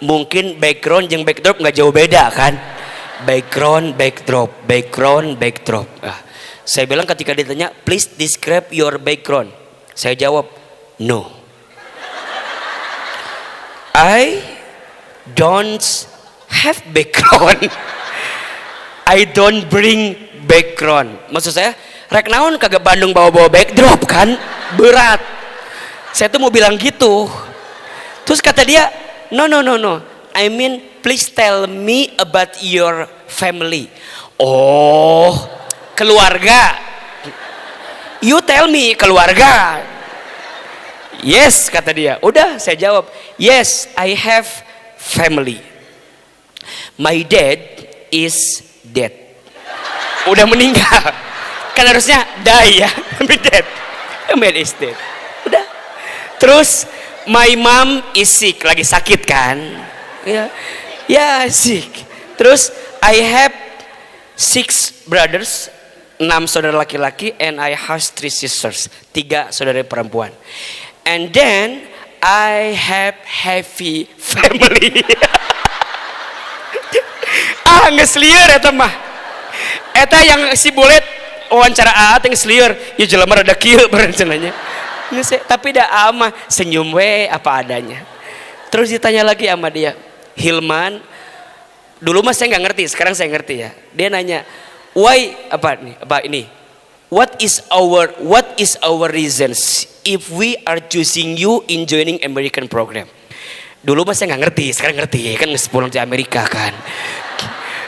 mungkin background jeung backdrop nggak jauh beda kan? Background, backdrop, background, backdrop. Saya bilang ketika ditanya, please describe your background. Saya jawab, no. I don't have background. I don't bring background. Maksud saya, rek naon kagak Bandung bawa-bawa backdrop kan? Berat. Saya tuh mau bilang gitu. Terus kata dia, no. I mean, please tell me about your family. Oh, keluarga. You tell me keluarga. Yes, kata dia. Udah, saya jawab. Yes, I have family. My dad is dead. Udah meninggal. Kan harusnya die ya. My dad. My dad is dead. Udah. Terus, my mom is sick. Lagi sakit kan? Ya, sick. Terus I have 6 brothers, 6 saudara laki-laki, and I have 3 sisters, 3 saudara perempuan. And then I have happy family. Nggak selieur eta mah. Eta yang si bulet wawancara Aat yang selieur, ya jelema rada kieu berencananya. Tapi dah ama senyum we apa adanya. Terus ditanya lagi sama dia, Hilman, dulu mah saya nggak ngerti, sekarang saya ngerti ya. Dia nanya, why apa ini? What is our reasons if we are choosing you in joining American program? Dulu mah saya nggak ngerti, sekarang ngerti kan pulang di Amerika kan.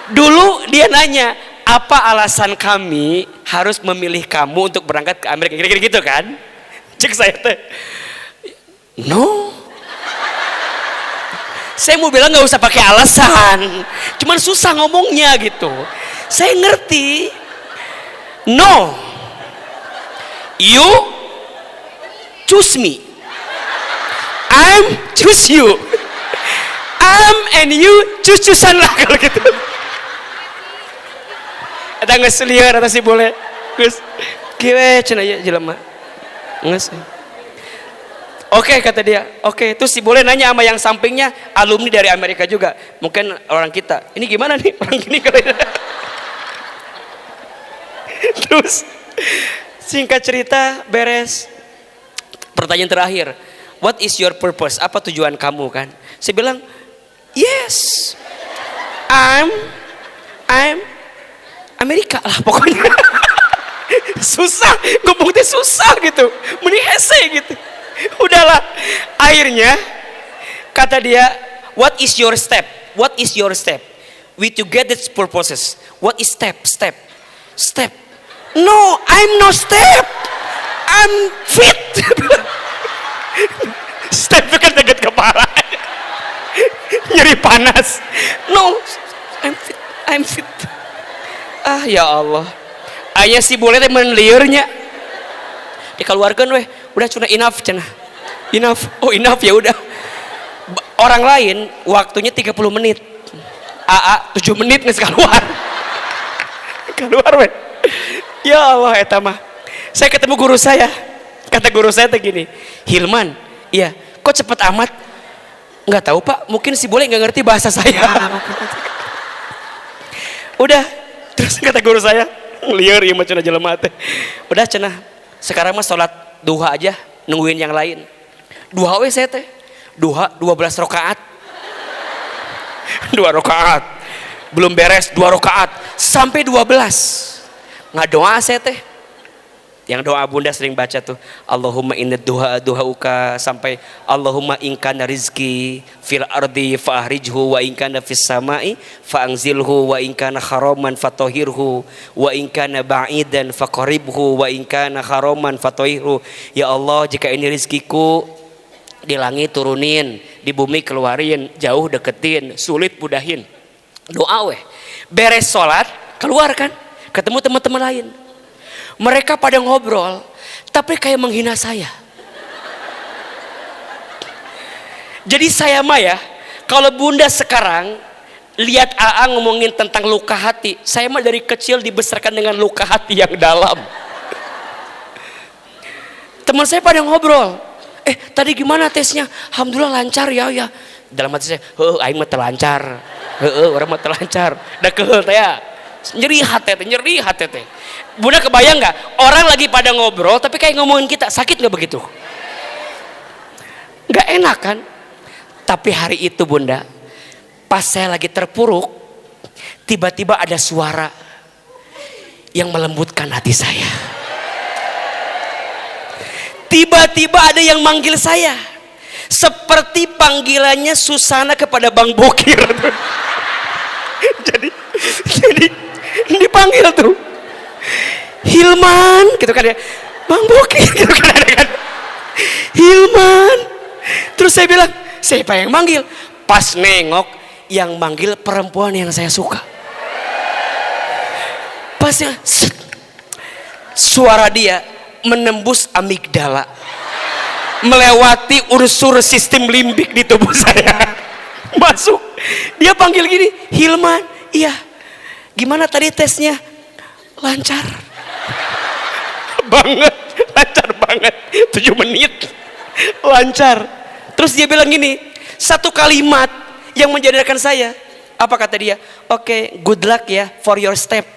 Dulu dia nanya, apa alasan kami harus memilih kamu untuk berangkat ke Amerika? Kira-kira gitu kan? Cek saya teh, no. Saya mau bilang nggak usah pakai alasan, cuman susah ngomongnya gitu. Saya ngerti. No, you choose me, I'm choose you, and you choose-choose-an lah kalau gitu. Ada nggak seliar atau sih boleh? Gus, kiwe cina ya jelema. Nges. Oke kata dia. Oke, terus si boleh nanya sama yang sampingnya, alumni dari Amerika juga. Mungkin orang kita. Ini gimana nih orang gini kalau terus singkat cerita beres. Pertanyaan terakhir, what is your purpose? Apa tujuan kamu kan? Saya bilang, yes, I'm Amerika lah pokoknya. Susah, ngomongnya susah gitu, mending hese gitu. Udahlah, akhirnya kata dia, what is your step? What is your step? We to get its purposes. What is step? No, I'm no step. I'm fit. Step itu kan dekat kepala. Nyeri panas. No, I'm fit. Ah ya Allah. Ayah si boleh teh menliurnya. Dikeluarkan weh, udah cuna enough cenah. Enough. Oh enough ya udah. Orang lain waktunya 30 menit. AA 7 menit geus keluar. Keluar weh. Ya Allah eta mah. Saya ketemu guru saya. Kata guru saya teh gini, "Hilman, iya, kok cepet amat?" Enggak tahu, Pak. Mungkin si boleh enggak ngerti bahasa saya. Udah, terus kata guru saya, liar ieu mah cenah jelema teh. Udah cenah. Sekarang mah salat duha aja, nungguin yang lain. Duha we saya teh. Duha 12 rakaat. 2 rakaat. Belum beres 2 rakaat sampai 12. Ngadoa saya teh. Yang doa bunda sering baca tuh, Allahumma inna duhauka sampai Allahumma inkana rizki fil ardi fa'ahrijhu wa inkana fis samai fa'angzilhu wa inkana haraman fatohirhu wa inkana ba'idan faqaribhu wa inkana haraman fatohirhu. Ya Allah, jika ini rizkiku di langit turunin, di bumi keluarin, jauh deketin, sulit mudahin. Doa weh. Beres sholat keluar kan, ketemu teman-teman lain. Mereka pada ngobrol, tapi kayak menghina saya. Jadi saya mah ya, kalau bunda sekarang lihat AA ngomongin tentang luka hati, saya mah dari kecil dibesarkan dengan luka hati yang dalam. Teman saya pada ngobrol, tadi gimana tesnya? Alhamdulillah lancar ya. Dalam hati saya, aing mah telancar. Orang mah telancar. Da keheul teh ya. Nyeri hati teh. Bunda kebayang nggak? Orang lagi pada ngobrol tapi kayak ngomongin kita, sakit nggak begitu? Nggak enak kan? Tapi hari itu bunda, pas saya lagi terpuruk, tiba-tiba ada suara yang melembutkan hati saya. Tiba-tiba ada yang manggil saya, seperti panggilannya Susana kepada Bang Bokir. jadi dipanggil tuh, Hilman gitu kan ya, Bang Bokir gitu kan, Hilman. Terus saya bilang, siapa yang manggil? Pas nengok, yang manggil perempuan yang saya suka. Pasnya suara dia menembus amigdala, melewati unsur sistem limbik di tubuh saya, masuk. Dia panggil gini, Hilman. Iya, Gimana tadi tesnya? Lancar banget, lancar banget, 7 menit lancar. Terus dia bilang gini, satu kalimat yang menjadikan saya, apa kata dia? Oke, good luck ya for your step.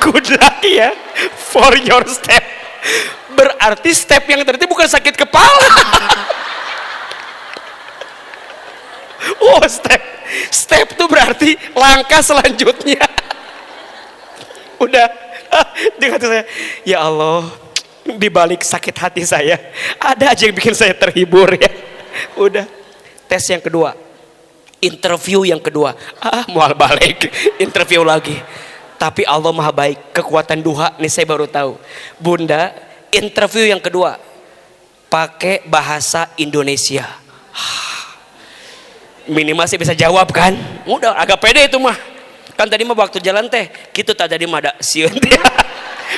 Good luck ya for your step. Berarti step yang tadi bukan sakit kepala. Oh, step tuh berarti langkah selanjutnya. Udah, dia kata saya, ya Allah, di balik sakit hati saya ada aja yang bikin saya terhibur ya. Udah, tes yang kedua, interview yang kedua, mual balik, interview lagi. Tapi Allah maha baik, kekuatan duha nih saya baru tahu. Bunda, interview yang kedua pakai bahasa Indonesia. Minimal sih bisa jawab kan? Udah agak pede itu mah. Kan tadi mah waktu jalan teh gitu tak jadi mah ada siun teh.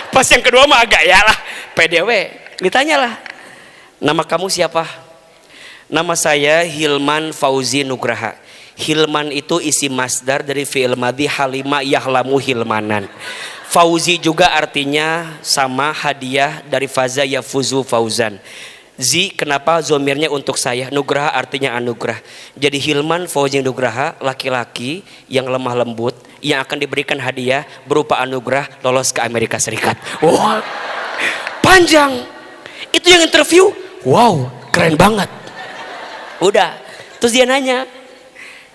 Pas yang kedua mah agak ya lah pede we. Ditanya lah, nama kamu siapa? Nama saya Hilman Fauzi Nugraha. Hilman itu isi masdar dari fi'il madhi halima yahlamu hilmanan. Fauzi juga artinya sama hadiah dari faza yafuzu fauzan. Zi, kenapa zomirnya untuk saya? Nugraha artinya anugerah. Jadi Hilman Fauzi Nugraha, laki-laki yang lemah lembut yang akan diberikan hadiah berupa anugerah lolos ke Amerika Serikat. Wow, panjang. Itu yang interview. Wow, keren banget. Udah, terus dia nanya,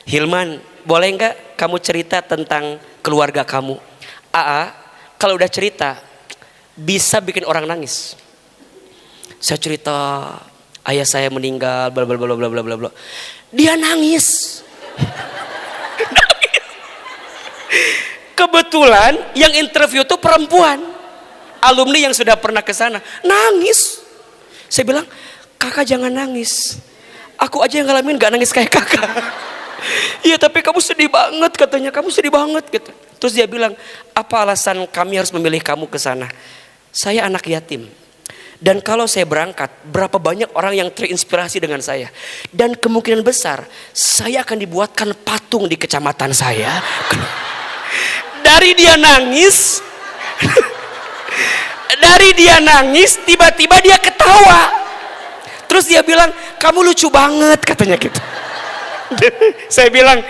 Hilman, boleh nggak kamu cerita tentang keluarga kamu? Kalau udah cerita bisa bikin orang nangis. Saya cerita ayah saya meninggal, bla bla bla bla bla bla bla. Dia nangis. Kebetulan yang interview itu perempuan, alumni yang sudah pernah ke sana, nangis. Saya bilang, kakak jangan nangis. Aku aja yang ngalamin gak nangis kayak kakak. Iya tapi kamu sedih banget katanya, kamu sedih banget gitu. Terus dia bilang, apa alasan kami harus memilih kamu ke sana? Saya anak yatim. Dan kalau saya berangkat, berapa banyak orang yang terinspirasi dengan saya. Dan kemungkinan besar, saya akan dibuatkan patung di kecamatan saya. Dari dia nangis, tiba-tiba dia ketawa. Terus dia bilang, kamu lucu banget katanya gitu. Saya bilang,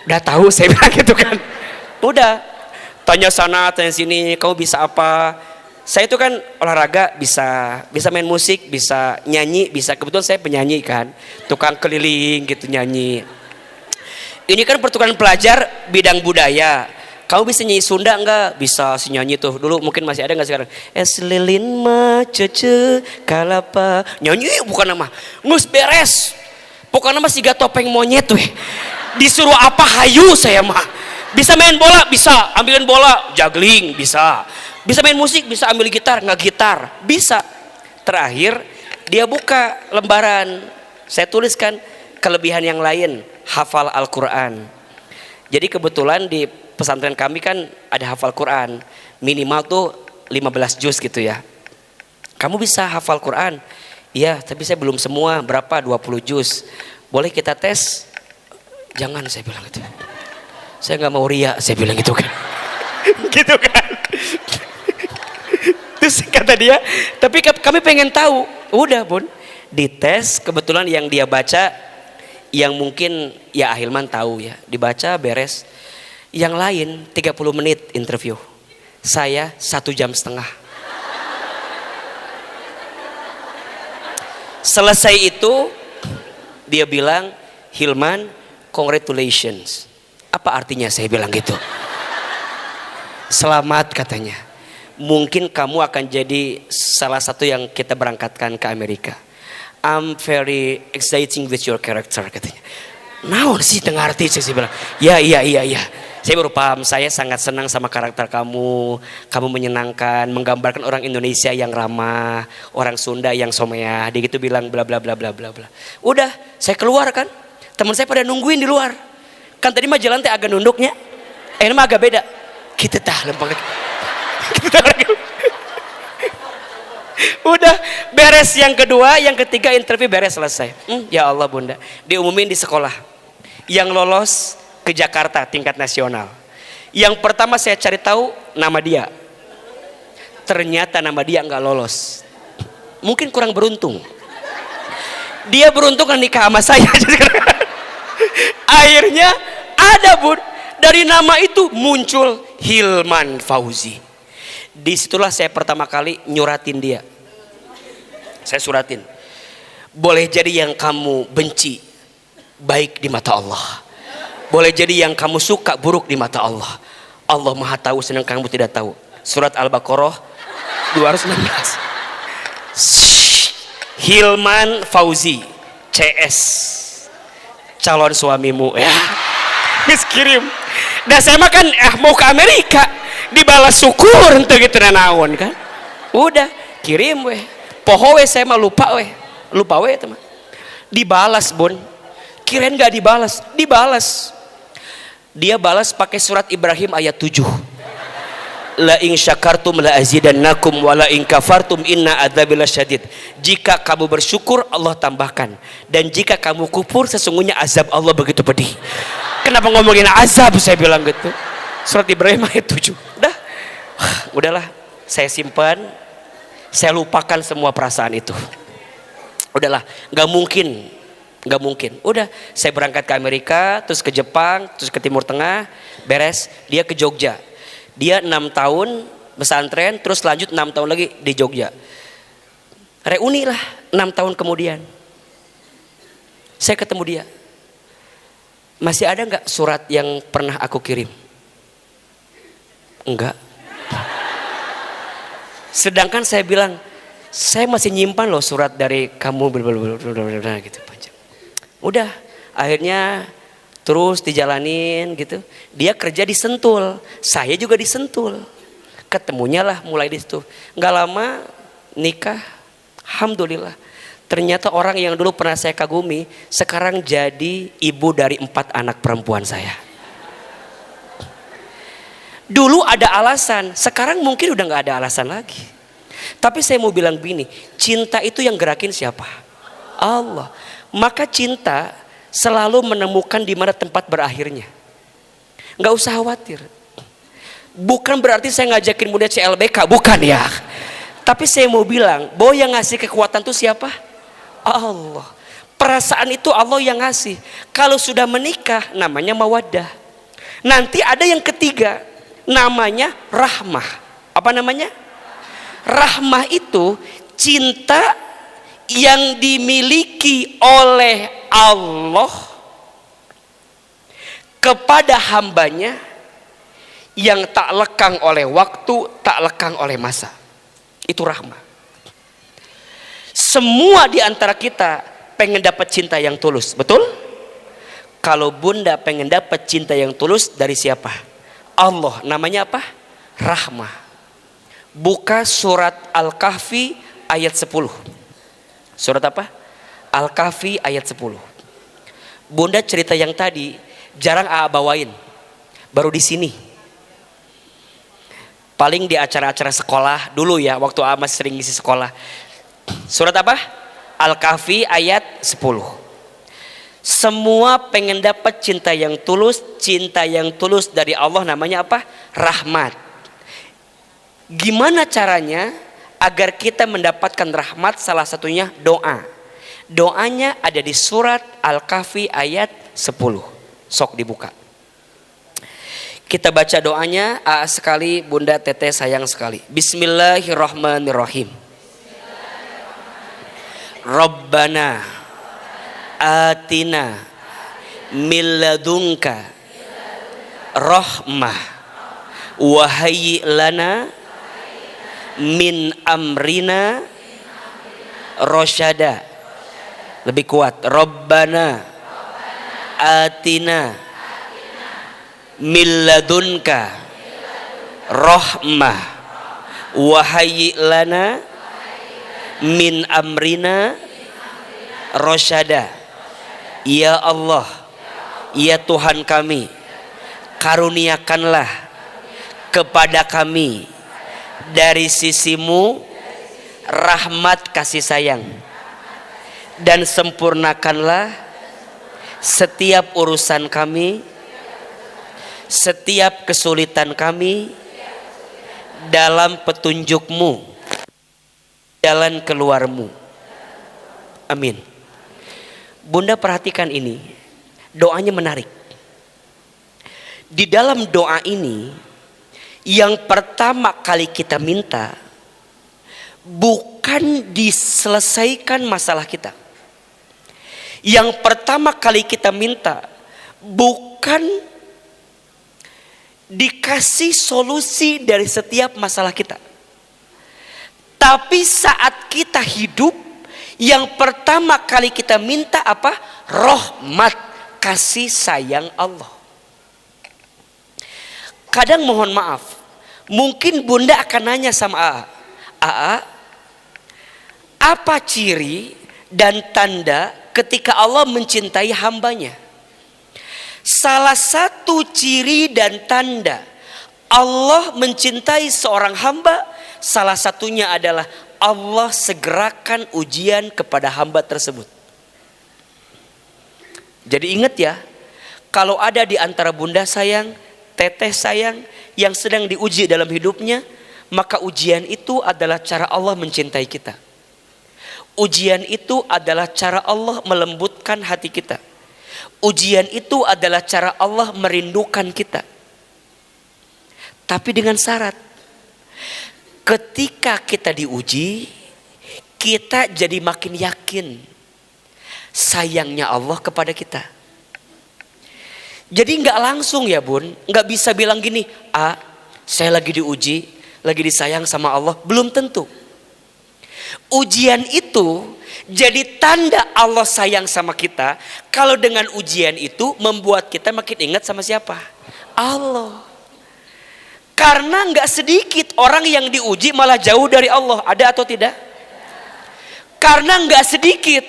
udah tahu, saya bilang gitu kan. Udah, tanya sana, tanya sini, kamu bisa apa? Saya itu kan olahraga, bisa main musik, bisa nyanyi, bisa, kebetulan saya penyanyi kan, tukang keliling gitu nyanyi. Ini kan pertukaran pelajar bidang budaya. Kamu bisa nyanyi Sunda enggak? Bisa si nyanyi tuh. Dulu mungkin masih ada enggak sekarang? Es lilin mah cece kalapa. Nyanyi bukan nama. Ngus beres. Pokoknya nama siga topeng monyet weh. Disuruh apa hayu saya mah. Bisa main bola, bisa. Ambilin bola, juggling, bisa. Bisa main musik, bisa ambil gitar, ngegitar, bisa. Terakhir dia buka lembaran, saya tuliskan kelebihan yang lain, hafal Al-Quran. Jadi kebetulan di pesantren kami kan ada hafal Quran, minimal tuh 15 juz gitu ya. Kamu bisa hafal Quran? Iya, tapi saya belum semua, berapa? 20 juz. Boleh kita tes? Jangan, saya bilang gitu. Saya nggak mau ria, saya bilang gitu kan. Gitu kan. Terus kata dia, tapi kami pengen tahu. Udah bun, dites, kebetulan yang dia baca, yang mungkin ya Ahilman tahu ya, dibaca beres. Yang lain 30 menit interview, saya 1 jam setengah. Selesai itu dia bilang, Hilman, congratulations. Apa artinya? Saya bilang gitu. Selamat katanya. Mungkin kamu akan jadi salah satu yang kita berangkatkan ke Amerika. I'm very exciting with your character katanya. Naon sih tengah arti saya bilang. Ya. Saya baru paham, saya sangat senang sama karakter kamu. Kamu menyenangkan, menggambarkan orang Indonesia yang ramah, orang Sunda yang someah. Dia gitu bilang bla bla bla bla bla bla. Udah, saya keluar kan. Teman saya pada nungguin di luar. Kan tadi mah jalan teh agak nunduknya. Ini mah agak beda. Kita tah lempeng. Udah beres yang kedua, yang ketiga interview beres selesai. Ya Allah bunda, diumumin di sekolah. yang lolos ke Jakarta tingkat nasional. Yang pertama saya cari tahu nama dia. Ternyata nama dia nggak lolos. Mungkin kurang beruntung. Dia beruntung kan nikah sama saya. Akhirnya ada bun, dari nama itu muncul Hilman Fauzi. Disitulah saya pertama kali nyuratin dia. Saya suratin, boleh jadi yang kamu benci baik di mata Allah, boleh jadi yang kamu suka buruk di mata Allah. Allah maha tahu sedang kamu tidak tahu. Surat Al-Baqarah 216. Hilman Fauzi CS, calon suamimu ya. Mis kirim. Dan saya makan mau ke Amerika, dibalas syukur untuk gitu naon kan. Udah kirim weh. Poho weh saya mah lupa weh teman. Dibalas bon. Kirain gak dibalas, dibalas. Dia balas pakai surat Ibrahim ayat 7. La in syakartum la azidannakum wa la in kafartum inna adzabi lasyadid. Jika kamu bersyukur Allah tambahkan, dan jika kamu kufur sesungguhnya azab Allah begitu pedih. Kenapa ngomongin azab saya bilang gitu. Surat Ibrahim ayat 7. Udahlah, saya simpan, saya lupakan semua perasaan itu. Udahlah, nggak mungkin. Udah, saya berangkat ke Amerika, terus ke Jepang, terus ke Timur Tengah, beres. Dia ke Jogja. Dia 6 tahun pesantren, terus lanjut 6 tahun lagi di Jogja. Reuni lah 6 tahun kemudian. Saya ketemu dia. Masih ada nggak surat yang pernah aku kirim? Enggak. Sedangkan saya bilang, saya masih nyimpan loh surat dari kamu gitu panjang. Udah, akhirnya terus dijalanin gitu. Dia kerja di Sentul, saya juga di Sentul. Ketemunya lah mulai di situ. Nggak lama nikah, alhamdulillah. Ternyata orang yang dulu pernah saya kagumi sekarang jadi ibu dari 4 anak perempuan saya. Dulu ada alasan, sekarang mungkin udah nggak ada alasan lagi. Tapi saya mau bilang begini, cinta itu yang gerakin siapa? Allah. Maka cinta selalu menemukan di mana tempat berakhirnya. Nggak usah khawatir. Bukan berarti saya ngajakin muda CLBK, bukan ya. Tapi saya mau bilang, bahwa yang ngasih kekuatan itu siapa? Allah. Perasaan itu Allah yang ngasih. Kalau sudah menikah, namanya mawaddah. Nanti ada yang ketiga, namanya rahmah. Apa namanya? Rahmah itu cinta yang dimiliki oleh Allah kepada hambanya yang tak lekang oleh waktu, tak lekang oleh masa. Itu rahmah. Semua di antara kita pengen dapat cinta yang tulus, betul? Kalau bunda pengen dapat cinta yang tulus dari siapa? Allah. Namanya apa? Rahmah. Buka surat Al-Kahfi ayat 10. Surat apa? Al-Kahfi ayat 10. Bunda cerita yang tadi jarang bawain. Baru di sini. Paling di acara-acara sekolah dulu ya, waktu masih sering ngisi sekolah. Surat apa? Al-Kahfi ayat 10. Semua pengen dapat cinta yang tulus dari Allah, namanya apa? Rahmat. Gimana caranya agar kita mendapatkan rahmat? Salah satunya doa. Doanya ada di surat Al-Kahfi ayat 10. Sok dibuka. Kita baca doanya. Sekali Bunda Teteh sayang sekali. Bismillahirrahmanirrahim. Rabbana atina min ladunka rahmah wa hayyi lana min amrina rasyada. Lebih kuat. Rabbana atina min ladunka rahmah wa hayyi lana min amrina rasyada. Ya Allah, ya Tuhan kami, karuniakanlah kepada kami dari sisimu rahmat kasih sayang, dan sempurnakanlah setiap urusan kami, setiap kesulitan kami, dalam petunjuk-Mu, jalan keluar-Mu. Amin. Bunda perhatikan ini, doanya menarik. Di dalam doa ini, yang pertama kali kita minta bukan diselesaikan masalah kita. Yang pertama kali kita minta bukan dikasih solusi dari setiap masalah kita. Tapi saat kita hidup, yang pertama kali kita minta apa? Rahmat, kasih sayang Allah. Kadang mohon maaf, mungkin Bunda akan nanya sama AA, apa ciri dan tanda ketika Allah mencintai hambanya? Salah satu ciri dan tanda Allah mencintai seorang hamba, salah satunya adalah Allah segerakan ujian kepada hamba tersebut. Jadi ingat ya, kalau ada di antara bunda sayang, teteh sayang yang sedang diuji dalam hidupnya, maka ujian itu adalah cara Allah mencintai kita. Ujian itu adalah cara Allah melembutkan hati kita. Ujian itu adalah cara Allah merindukan kita. Tapi dengan syarat, ketika kita diuji, kita jadi makin yakin sayangnya Allah kepada kita. Jadi nggak langsung ya bun, nggak bisa bilang gini, saya lagi diuji, lagi disayang sama Allah. Belum tentu. Ujian itu jadi tanda Allah sayang sama kita. Kalau dengan ujian itu membuat kita makin ingat sama siapa? Allah. Karena nggak sedikit orang yang diuji malah jauh dari Allah. Ada atau tidak? Karena nggak sedikit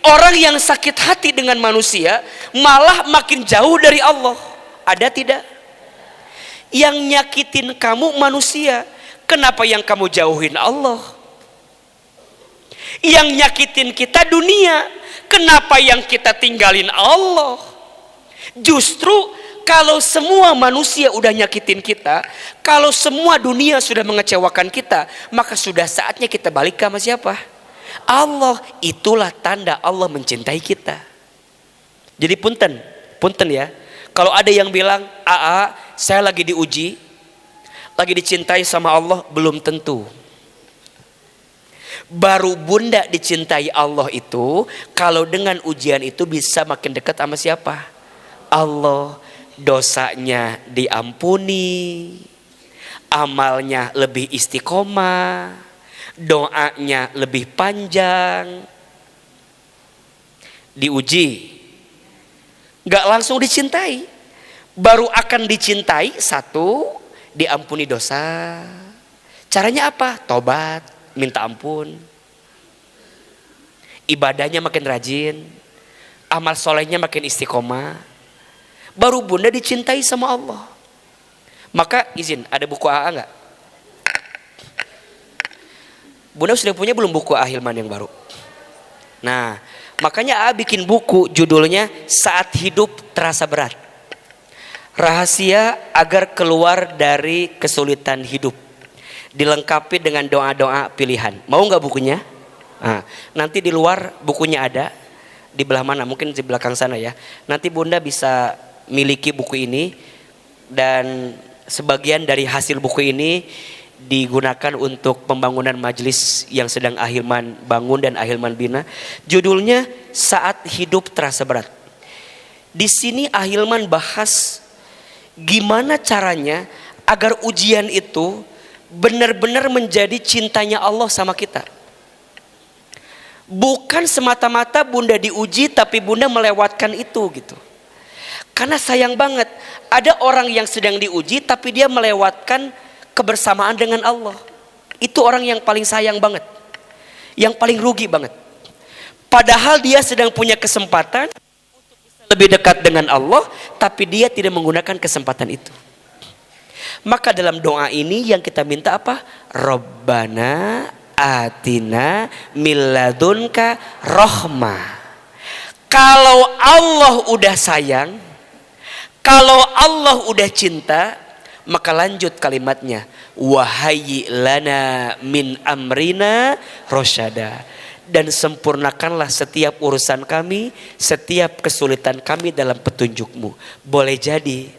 orang yang sakit hati dengan manusia malah makin jauh dari Allah. Ada tidak? Yang nyakitin kamu manusia, kenapa yang kamu jauhin Allah? Yang nyakitin kita dunia, kenapa yang kita tinggalin Allah? Justru kalau semua manusia udah nyakitin kita, kalau semua dunia sudah mengecewakan kita, maka sudah saatnya kita balik ke sama siapa? Allah. Itulah tanda Allah mencintai kita. Jadi punten ya. Kalau ada yang bilang, saya lagi diuji, lagi dicintai sama Allah, belum tentu. Baru bunda dicintai Allah itu kalau dengan ujian itu bisa makin dekat sama siapa? Allah. Dosanya diampuni, amalnya lebih istiqomah, doanya lebih panjang. Diuji, gak langsung dicintai. Baru akan dicintai, satu, diampuni dosa. Caranya apa? Tobat, minta ampun. Ibadahnya makin rajin, amal solehnya makin istiqomah. Baru bunda dicintai sama Allah. Maka izin, ada buku AA enggak? Bunda sudah punya belum buku AA Hilman yang baru? Nah, makanya AA bikin buku judulnya Saat Hidup Terasa Berat. Rahasia agar keluar dari kesulitan hidup. Dilengkapi dengan doa-doa pilihan. Mau enggak bukunya? Nah, nanti di luar bukunya ada. Di belah mana? Mungkin di belakang sana ya. Nanti bunda bisa miliki buku ini, dan sebagian dari hasil buku ini digunakan untuk pembangunan majelis yang sedang Ahilman bangun dan Ahilman bina. Judulnya Saat Hidup Terasa Berat. Di sini Ahilman bahas gimana caranya agar ujian itu benar-benar menjadi cintanya Allah sama kita. Bukan semata-mata bunda diuji tapi bunda melewatkan itu gitu. Karena sayang banget, ada orang yang sedang diuji tapi dia melewatkan kebersamaan dengan Allah. Itu orang yang paling sayang banget, yang paling rugi banget. Padahal dia sedang punya kesempatan untuk bisa lebih dekat dengan Allah, tapi dia tidak menggunakan kesempatan itu. Maka dalam doa ini yang kita minta apa? Rabbana atina milladunka rahmah. Kalau Allah udah sayang, kalau Allah udah cinta, maka lanjut kalimatnya, wahai lana min amrina rosyada, dan sempurnakanlah setiap urusan kami, setiap kesulitan kami dalam petunjukmu. Boleh jadi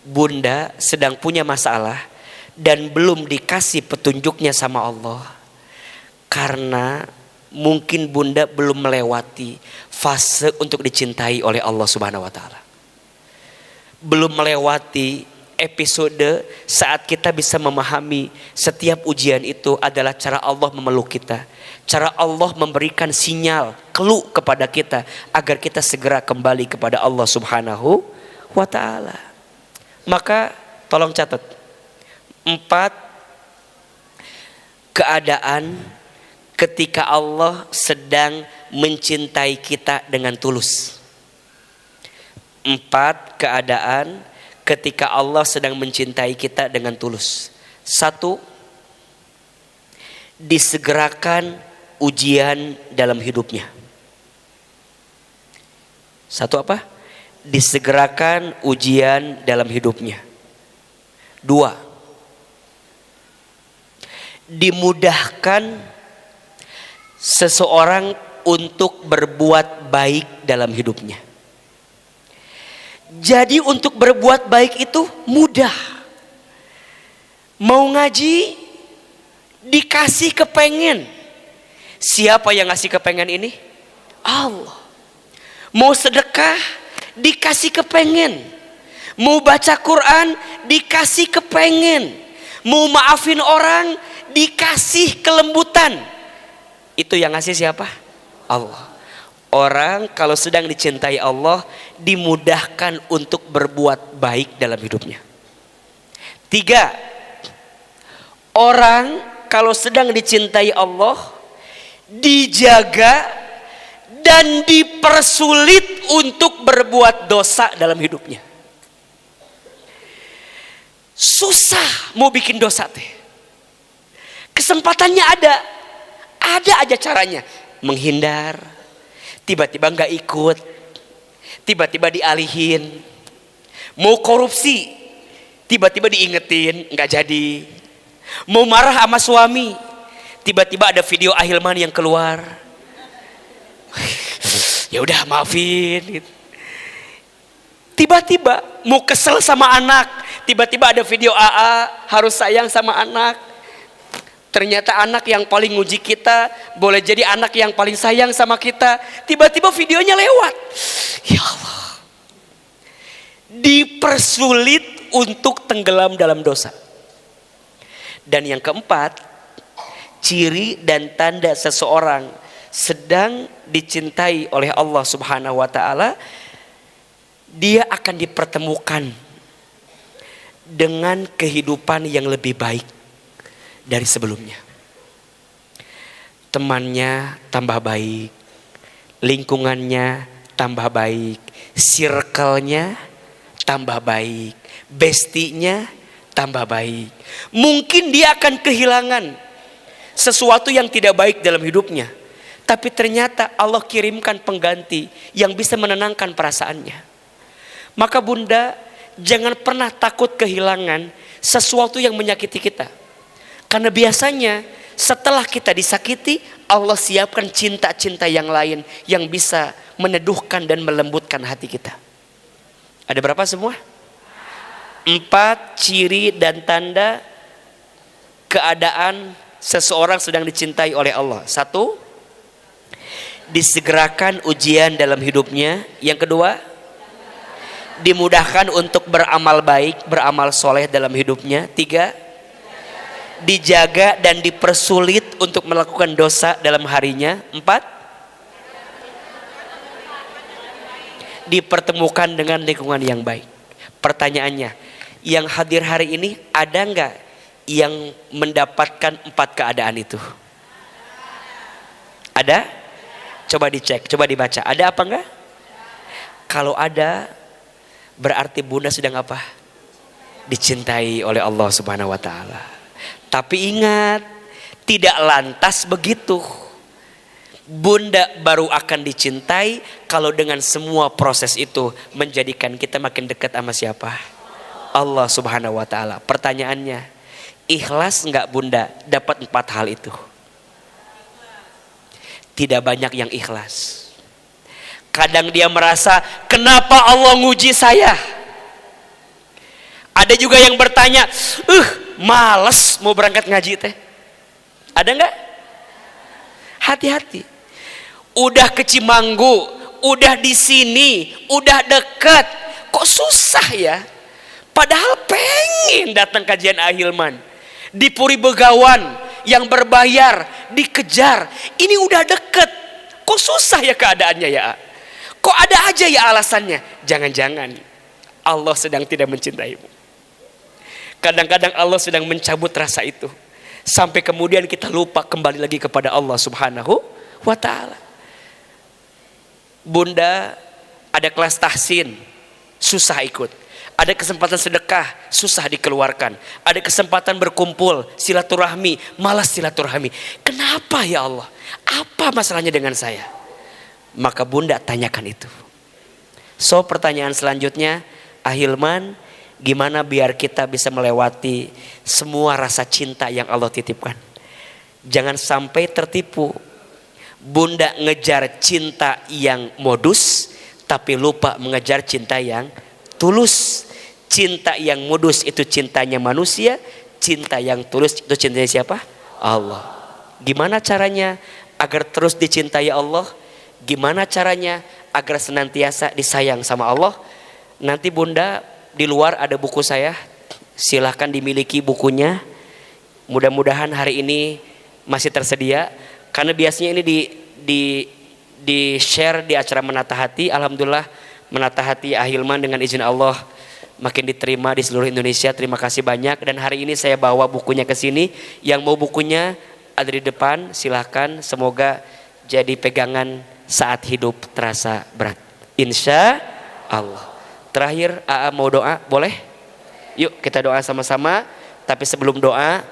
bunda sedang punya masalah dan belum dikasih petunjuknya sama Allah, karena mungkin bunda belum melewati fase untuk dicintai oleh Allah Subhanahu wa taala. Belum melewati episode saat kita bisa memahami setiap ujian itu adalah cara Allah memeluk kita, cara Allah memberikan sinyal, clue kepada kita agar kita segera kembali kepada Allah Subhanahu wa taala. Maka tolong catat 4 keadaan ketika Allah sedang mencintai kita dengan tulus. 4 keadaan ketika Allah sedang mencintai kita dengan tulus. 1, disegerakan ujian dalam hidupnya. 1 apa? Disegerakan ujian dalam hidupnya. 2, dimudahkan seseorang untuk berbuat baik dalam hidupnya. Jadi untuk berbuat baik itu mudah. Mau ngaji dikasih kepengen. Siapa yang ngasih kepengen ini? Allah. Mau sedekah dikasih kepengen. Mau baca Quran dikasih kepengen. Mau maafin orang dikasih kelembutan. Itu yang ngasih siapa? Allah. Orang kalau sedang dicintai Allah dimudahkan untuk berbuat baik dalam hidupnya. 3, orang kalau sedang dicintai Allah dijaga dan dipersulit untuk berbuat dosa dalam hidupnya. Susah mau bikin dosa teh. Kesempatannya ada aja caranya. Menghindar, tiba-tiba nggak ikut, tiba-tiba dialihin. Mau korupsi, tiba-tiba diingetin, nggak jadi. Mau marah sama suami, tiba-tiba ada video Ahilman yang keluar. Ya udah maafin. Gitu. Tiba-tiba mau kesel sama anak, tiba-tiba ada video AA harus sayang sama anak. Ternyata anak yang paling nguji kita boleh jadi anak yang paling sayang sama kita. Tiba-tiba videonya lewat. Ya Allah. Dipersulit untuk tenggelam dalam dosa. Dan yang keempat, ciri dan tanda seseorang sedang dicintai oleh Allah Subhanahu wa taala, dia akan dipertemukan dengan kehidupan yang lebih baik dari sebelumnya. Temannya tambah baik, lingkungannya tambah baik, circle-nya tambah baik, bestinya tambah baik. Mungkin dia akan kehilangan sesuatu yang tidak baik dalam hidupnya, tapi ternyata Allah kirimkan pengganti yang bisa menenangkan perasaannya. Maka bunda, jangan pernah takut kehilangan sesuatu yang menyakiti kita. Karena biasanya setelah kita disakiti, Allah siapkan cinta-cinta yang lain yang bisa meneduhkan dan melembutkan hati kita. Ada berapa semua? 4 ciri dan tanda keadaan seseorang sedang dicintai oleh Allah. 1, disegerakan ujian dalam hidupnya. Yang kedua, dimudahkan untuk beramal baik, beramal soleh dalam hidupnya. 3, dijaga dan dipersulit untuk melakukan dosa dalam harinya. 4, dipertemukan dengan lingkungan yang baik. Pertanyaannya, yang hadir hari ini ada nggak yang mendapatkan 4 keadaan itu? Ada? Coba dicek, coba dibaca. Ada apa enggak? Kalau ada, berarti bunda sedang apa? Dicintai oleh Allah Subhanahu wa taala. Tapi ingat, tidak lantas begitu. Bunda baru akan dicintai kalau dengan semua proses itu menjadikan kita makin dekat sama siapa? Allah Subhanahu wa ta'ala. Pertanyaannya, ikhlas enggak Bunda dapat 4 hal itu? Tidak banyak yang ikhlas. Kadang dia merasa, kenapa Allah nguji saya? Ada juga yang bertanya, males mau berangkat ngaji teh. Ada enggak? Hati-hati. Udah ke Cimanggu, udah di sini, udah dekat, kok susah ya? Padahal pengen datang kajian Ahilman. Di Puri Begawan yang berbayar, dikejar. Ini udah deket, kok susah ya keadaannya ya? Kok ada aja ya alasannya? Jangan-jangan Allah sedang tidak mencintaimu. Kadang-kadang Allah sedang mencabut rasa itu. Sampai kemudian kita lupa kembali lagi kepada Allah Subhanahu wa ta'ala. Bunda ada kelas tahsin, susah ikut. Ada kesempatan sedekah, susah dikeluarkan. Ada kesempatan berkumpul, silaturahmi, malas silaturahmi. Kenapa ya Allah? Apa masalahnya dengan saya? Maka Bunda tanyakan itu. So pertanyaan selanjutnya, Ahilman, gimana biar kita bisa melewati semua rasa cinta yang Allah titipkan? Jangan sampai tertipu. Bunda ngejar cinta yang modus, tapi lupa mengejar cinta yang tulus. Cinta yang modus itu cintanya manusia, cinta yang tulus itu cintanya siapa? Allah. Gimana caranya agar terus dicintai Allah? Gimana caranya agar senantiasa disayang sama Allah? Nanti Bunda di luar ada buku saya, silahkan dimiliki bukunya. Mudah-mudahan hari ini masih tersedia, karena biasanya ini di share di acara Menata Hati. Alhamdulillah Menata Hati Ahilman dengan izin Allah makin diterima di seluruh Indonesia. Terima kasih banyak. Dan hari ini saya bawa bukunya ke sini. Yang mau bukunya ada di depan, silahkan. Semoga jadi pegangan saat hidup terasa berat, insya Allah. Terakhir, AA mau doa, boleh? Yuk kita doa sama-sama. Tapi sebelum doa,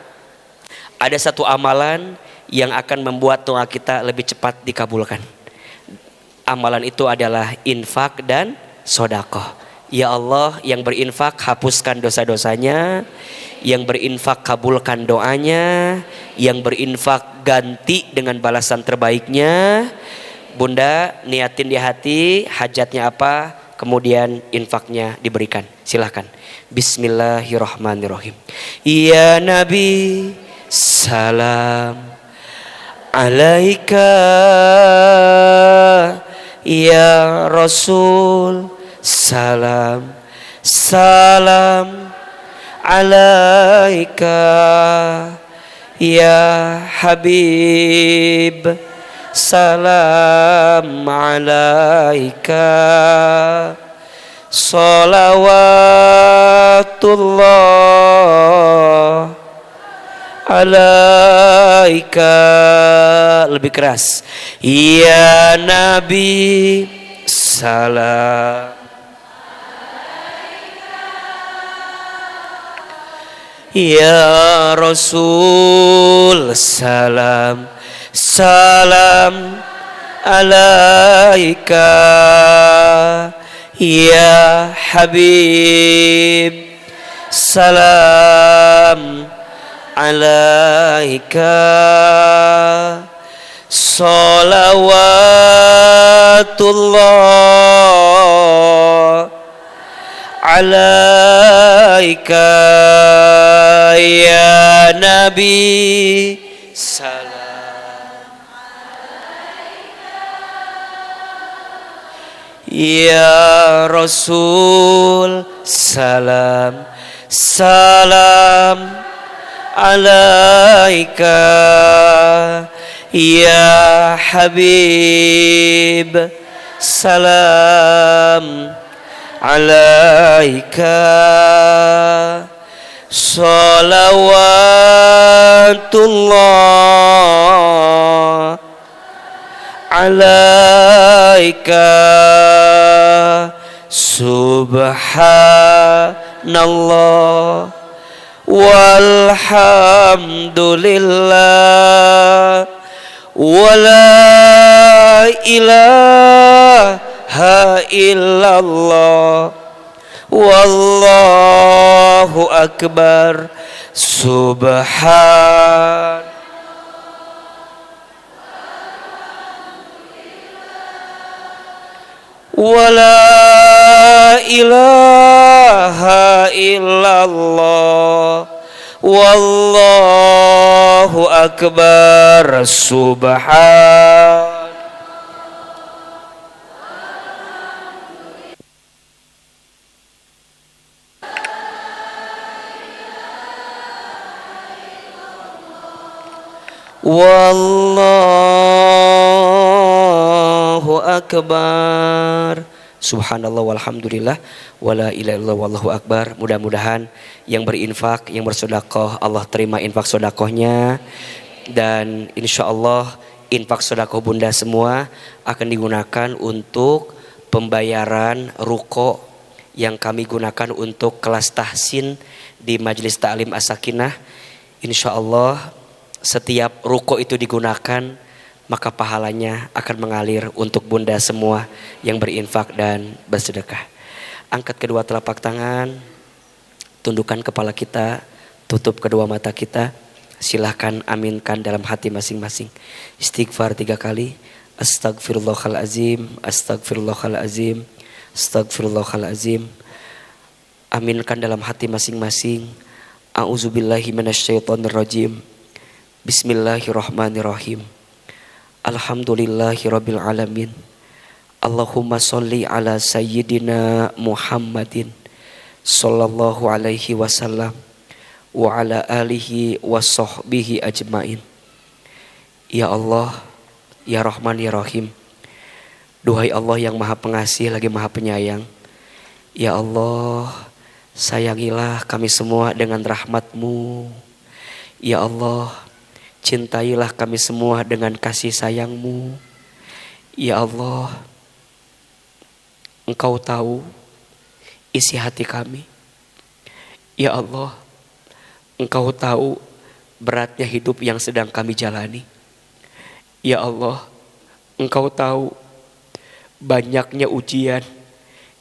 ada satu amalan yang akan membuat doa kita lebih cepat dikabulkan. Amalan itu adalah infak dan sedekah. Ya Allah, yang berinfak hapuskan dosa-dosanya, yang berinfak kabulkan doanya, yang berinfak ganti dengan balasan terbaiknya. Bunda niatin di hati hajatnya apa, kemudian infaknya diberikan. Silahkan. Bismillahirrahmanirrahim. Ya Nabi, salam alaika. Ya Rasul, salam, salam alaika. Ya Habib, salam alaika. Salawatullah alaika. Lebih keras. Ya Nabi, salam. Ya Rasul, salam, salam alaika. Ya Habib, salam alaika. Salawatullah alaika. Ya Nabi, salam. Ya Rasul, salam, salam alaika. Ya Habib, salam alaika. Salawatullah alaika. Subhanallah walhamdulillah wala ilaha illallah, wallahu akbar, subhan. Wala ilaha illallah, wallahu akbar, subhan. Wallahu akbar. Subhanallah walhamdulillah wala ilaha illallah wallahu akbar. Mudah-mudahan yang berinfak, yang bersedekah, Allah terima infak sedekahnya, dan insya Allah infak sedekah bunda semua akan digunakan untuk pembayaran ruko yang kami gunakan untuk kelas tahsin di Majelis Ta'lim As-Sakinah. Insya Allah setiap ruko itu digunakan, maka pahalanya akan mengalir untuk bunda semua yang berinfak dan bersedekah. Angkat kedua telapak tangan, tundukkan kepala kita, tutup kedua mata kita. Silahkan aminkan dalam hati masing-masing. Istighfar 3 kali. Astagfirullahalazim, astagfirullahalazim, astagfirullahalazim. Aminkan dalam hati masing-masing. A'udzubillahi minasyaitonirrajim. Bismillahirrahmanirrahim. Alhamdulillahirabbil alamin. Allahumma sholli ala sayyidina Muhammadin sallallahu alaihi wasallam wa ala alihi wa sahbihi ajmain. Ya Allah, ya Rahman ya Rahim. Duhai Allah yang Maha Pengasih lagi Maha Penyayang. Ya Allah, sayangilah kami semua dengan rahmat-Mu. Ya Allah, cintailah kami semua dengan kasih sayang-Mu. Ya Allah, Engkau tahu isi hati kami. Ya Allah, Engkau tahu beratnya hidup yang sedang kami jalani. Ya Allah, Engkau tahu banyaknya ujian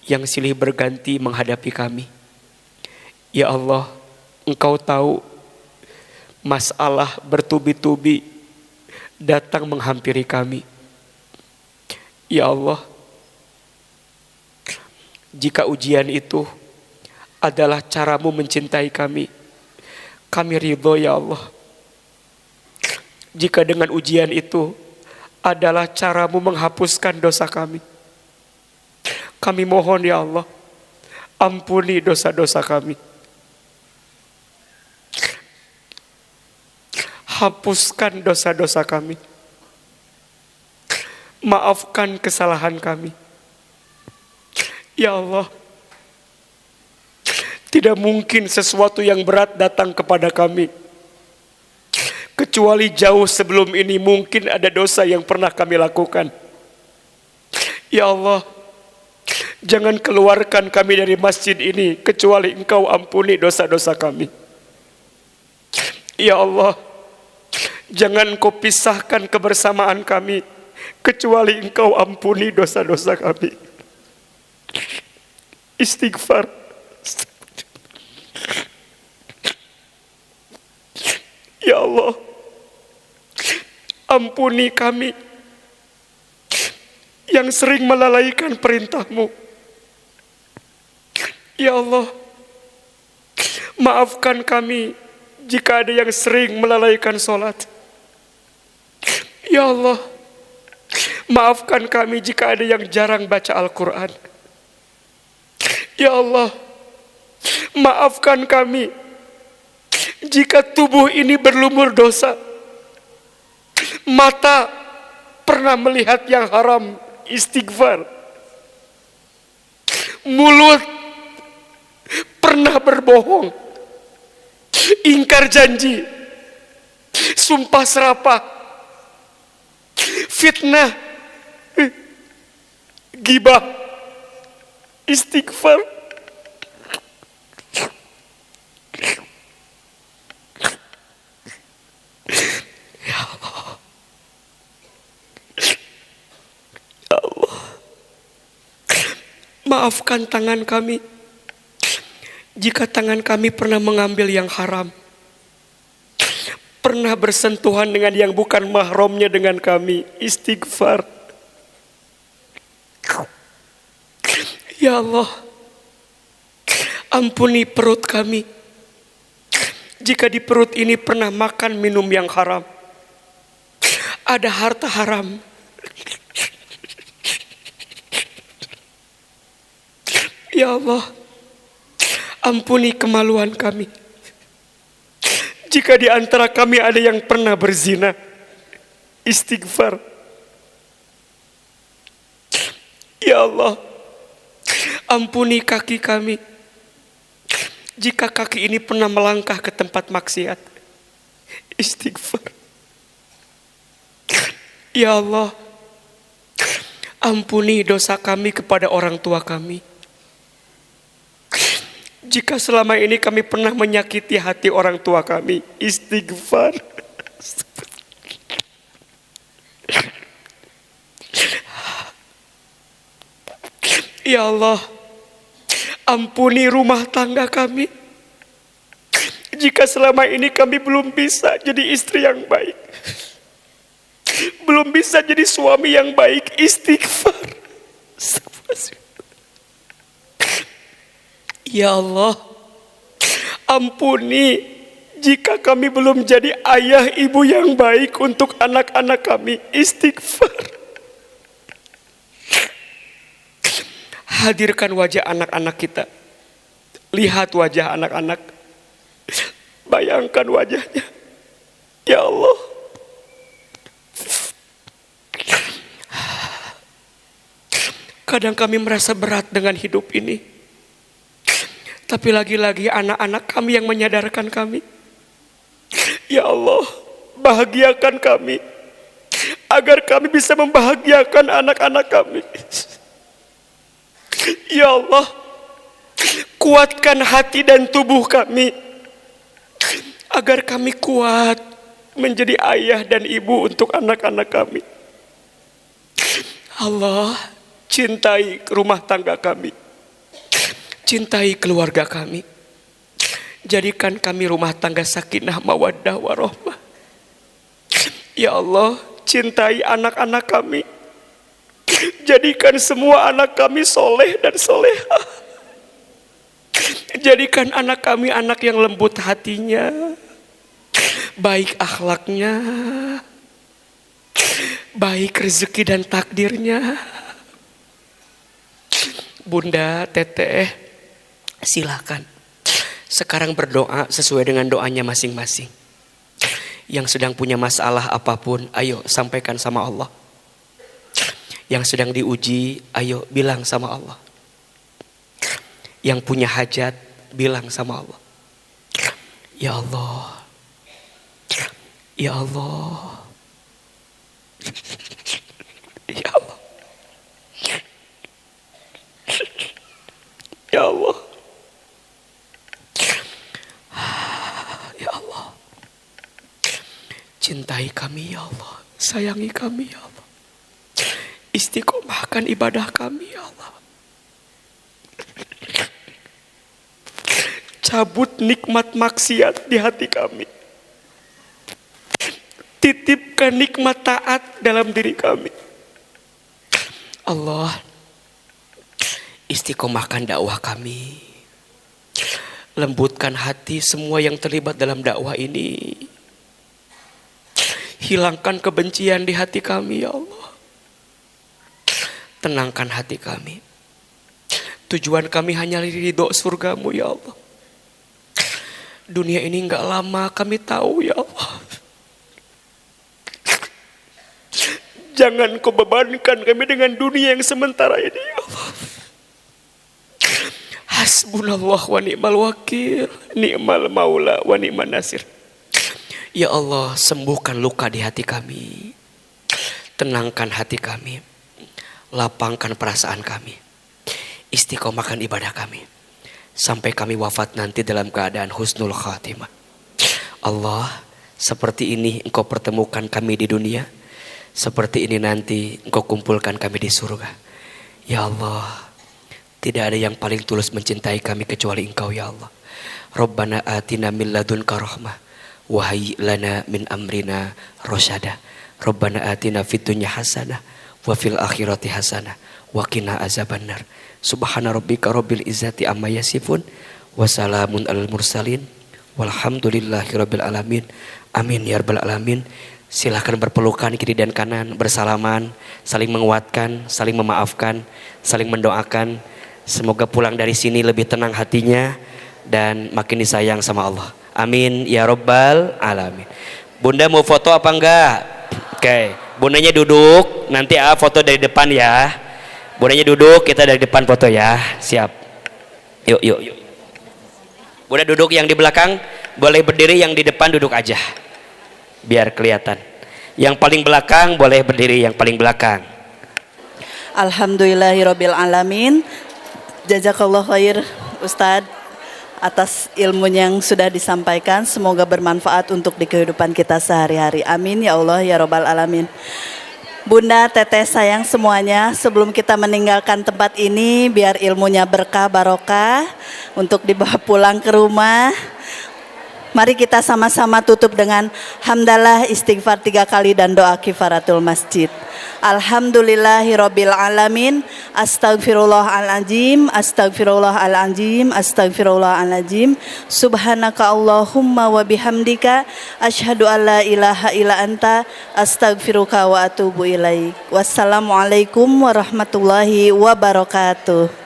yang silih berganti menghadapi kami. Ya Allah, Engkau tahu masalah bertubi-tubi datang menghampiri kami. Ya Allah, jika ujian itu adalah cara-Mu mencintai kami, kami ridho ya Allah. Jika dengan ujian itu adalah cara-Mu menghapuskan dosa kami, kami mohon ya Allah, ampuni dosa-dosa kami. Hapuskan dosa-dosa kami. Maafkan kesalahan kami. Ya Allah, tidak mungkin sesuatu yang berat datang kepada kami kecuali jauh sebelum ini mungkin ada dosa yang pernah kami lakukan. Ya Allah, jangan keluarkan kami dari masjid ini kecuali Engkau ampuni dosa-dosa kami. Ya Allah, jangan Kau pisahkan kebersamaan kami kecuali Engkau ampuni dosa-dosa kami. Istighfar. Ya Allah, ampuni kami yang sering melalaikan perintah-Mu. Ya Allah, maafkan kami jika ada yang sering melalaikan sholat. Ya Allah, maafkan kami jika ada yang jarang baca Al-Quran. Ya Allah, maafkan kami jika tubuh ini berlumur dosa. Mata pernah melihat yang haram, istighfar. Mulut pernah berbohong, ingkar janji, sumpah serapah, fitnah, gibah, istighfar. Ya Allah, maafkan tangan kami jika tangan kami pernah mengambil yang haram, pernah bersentuhan dengan yang bukan mahramnya dengan kami. Istighfar. Ya Allah, ampuni perut kami jika di perut ini pernah makan minum yang haram, ada harta haram. Ya Allah, ampuni kemaluan kami jika di antara kami ada yang pernah berzina. Istighfar. Ya Allah, ampuni kaki kami jika kaki ini pernah melangkah ke tempat maksiat. Istighfar. Ya Allah, ampuni dosa kami kepada orang tua kami jika selama ini kami pernah menyakiti hati orang tua kami. Istighfar. Ya Allah, ampuni rumah tangga kami jika selama ini kami belum bisa jadi istri yang baik, belum bisa jadi suami yang baik. Istighfar. Ya Allah, ampuni jika kami belum jadi ayah ibu yang baik untuk anak-anak kami. Istighfar. Hadirkan wajah anak-anak kita. Lihat wajah anak-anak. Bayangkan wajahnya. Ya Allah. Kadang kami merasa berat dengan hidup ini. Tapi lagi-lagi anak-anak kami yang menyadarkan kami. Ya Allah, bahagiakan kami agar kami bisa membahagiakan anak-anak kami. Ya Allah, kuatkan hati dan tubuh kami agar kami kuat menjadi ayah dan ibu untuk anak-anak kami. Allah, cintai rumah tangga kami, cintai keluarga kami, jadikan kami rumah tangga sakinah mawaddah warahmah. Ya Allah, cintai anak-anak kami, jadikan semua anak kami soleh dan solehah. Jadikan anak kami anak yang lembut hatinya, baik akhlaknya, baik rezeki dan takdirnya. Bunda, teteh, silakan sekarang berdoa sesuai dengan doanya masing-masing. Yang sedang punya masalah apapun, ayo sampaikan sama Allah. Yang sedang diuji, ayo bilang sama Allah. Yang punya hajat, bilang sama Allah. Ya Allah, ya Allah, ya Allah, ya Allah, ya Allah. Cintai kami ya Allah, sayangi kami ya Allah. Istiqomahkan ibadah kami ya Allah. Cabut nikmat maksiat di hati kami. Titipkan nikmat taat dalam diri kami. Allah, istiqomahkan dakwah kami. Lembutkan hati semua yang terlibat dalam dakwah ini. Hilangkan kebencian di hati kami ya Allah. Tenangkan hati kami. Tujuan kami hanya ridho surgamu ya Allah. Dunia ini enggak lama, kami tahu ya Allah. Jangan kau bebankan kami dengan dunia yang sementara ini ya Allah. Hasbunallah wa ni'mal wakil, ni'mal maula wa ni'man nasir. Ya Allah, sembuhkan luka di hati kami. Tenangkan hati kami. Lapangkan perasaan kami. Istiqomahkan ibadah kami. Sampai kami wafat nanti dalam keadaan husnul khatimah. Allah, seperti ini Engkau pertemukan kami di dunia. Seperti ini nanti Engkau kumpulkan kami di surga. Ya Allah, Tidak ada yang paling tulus mencintai kami kecuali Engkau ya Allah. Rabbana atina min ladunka rahmah wa hayyi lana min amrina rasyada. Rabbana atina fid dunya hasanah wa fil akhirati hasanah wa qina azabannar. Subhana rabbika rabbil izzati amma yasifun wa salamun alal mursalin walhamdulillahi rabbil alamin. Amin ya rabbal alamin. Silahkan berpelukan kiri dan kanan, bersalaman, saling menguatkan, saling memaafkan, saling mendoakan. Semoga pulang dari sini lebih tenang hatinya dan makin disayang sama Allah. Amin ya rabbal alamin. Bunda mau foto apa enggak? Oke, bundanya duduk, nanti foto dari depan ya. Bundanya duduk, kita dari depan foto ya. Siap. Yuk. Bunda duduk yang di belakang, boleh berdiri, yang di depan duduk aja. Biar kelihatan. Yang paling belakang boleh berdiri, yang paling belakang. Alhamdulillahirabbil alamin. Jazakallah khair Ustadz atas ilmu yang sudah disampaikan. Semoga bermanfaat untuk di kehidupan kita sehari-hari. Amin ya Allah ya rabbal alamin. Bunda, teteh sayang semuanya, sebelum kita meninggalkan tempat ini, biar ilmunya berkah barokah untuk dibawa pulang ke rumah. Mari kita sama-sama tutup dengan hamdalah, istighfar 3 kali dan doa kifaratul masjid. Alhamdulillahirabbil alamin. Astagfirullahaladzim, astagfirullahaladzim, astagfirullahaladzim. Subhanaka Allahumma wa bihamdika asyhadu an la ilaha illa anta astaghfiruka wa atubu ilaik. Wassalamualaikum warahmatullahi wabarakatuh.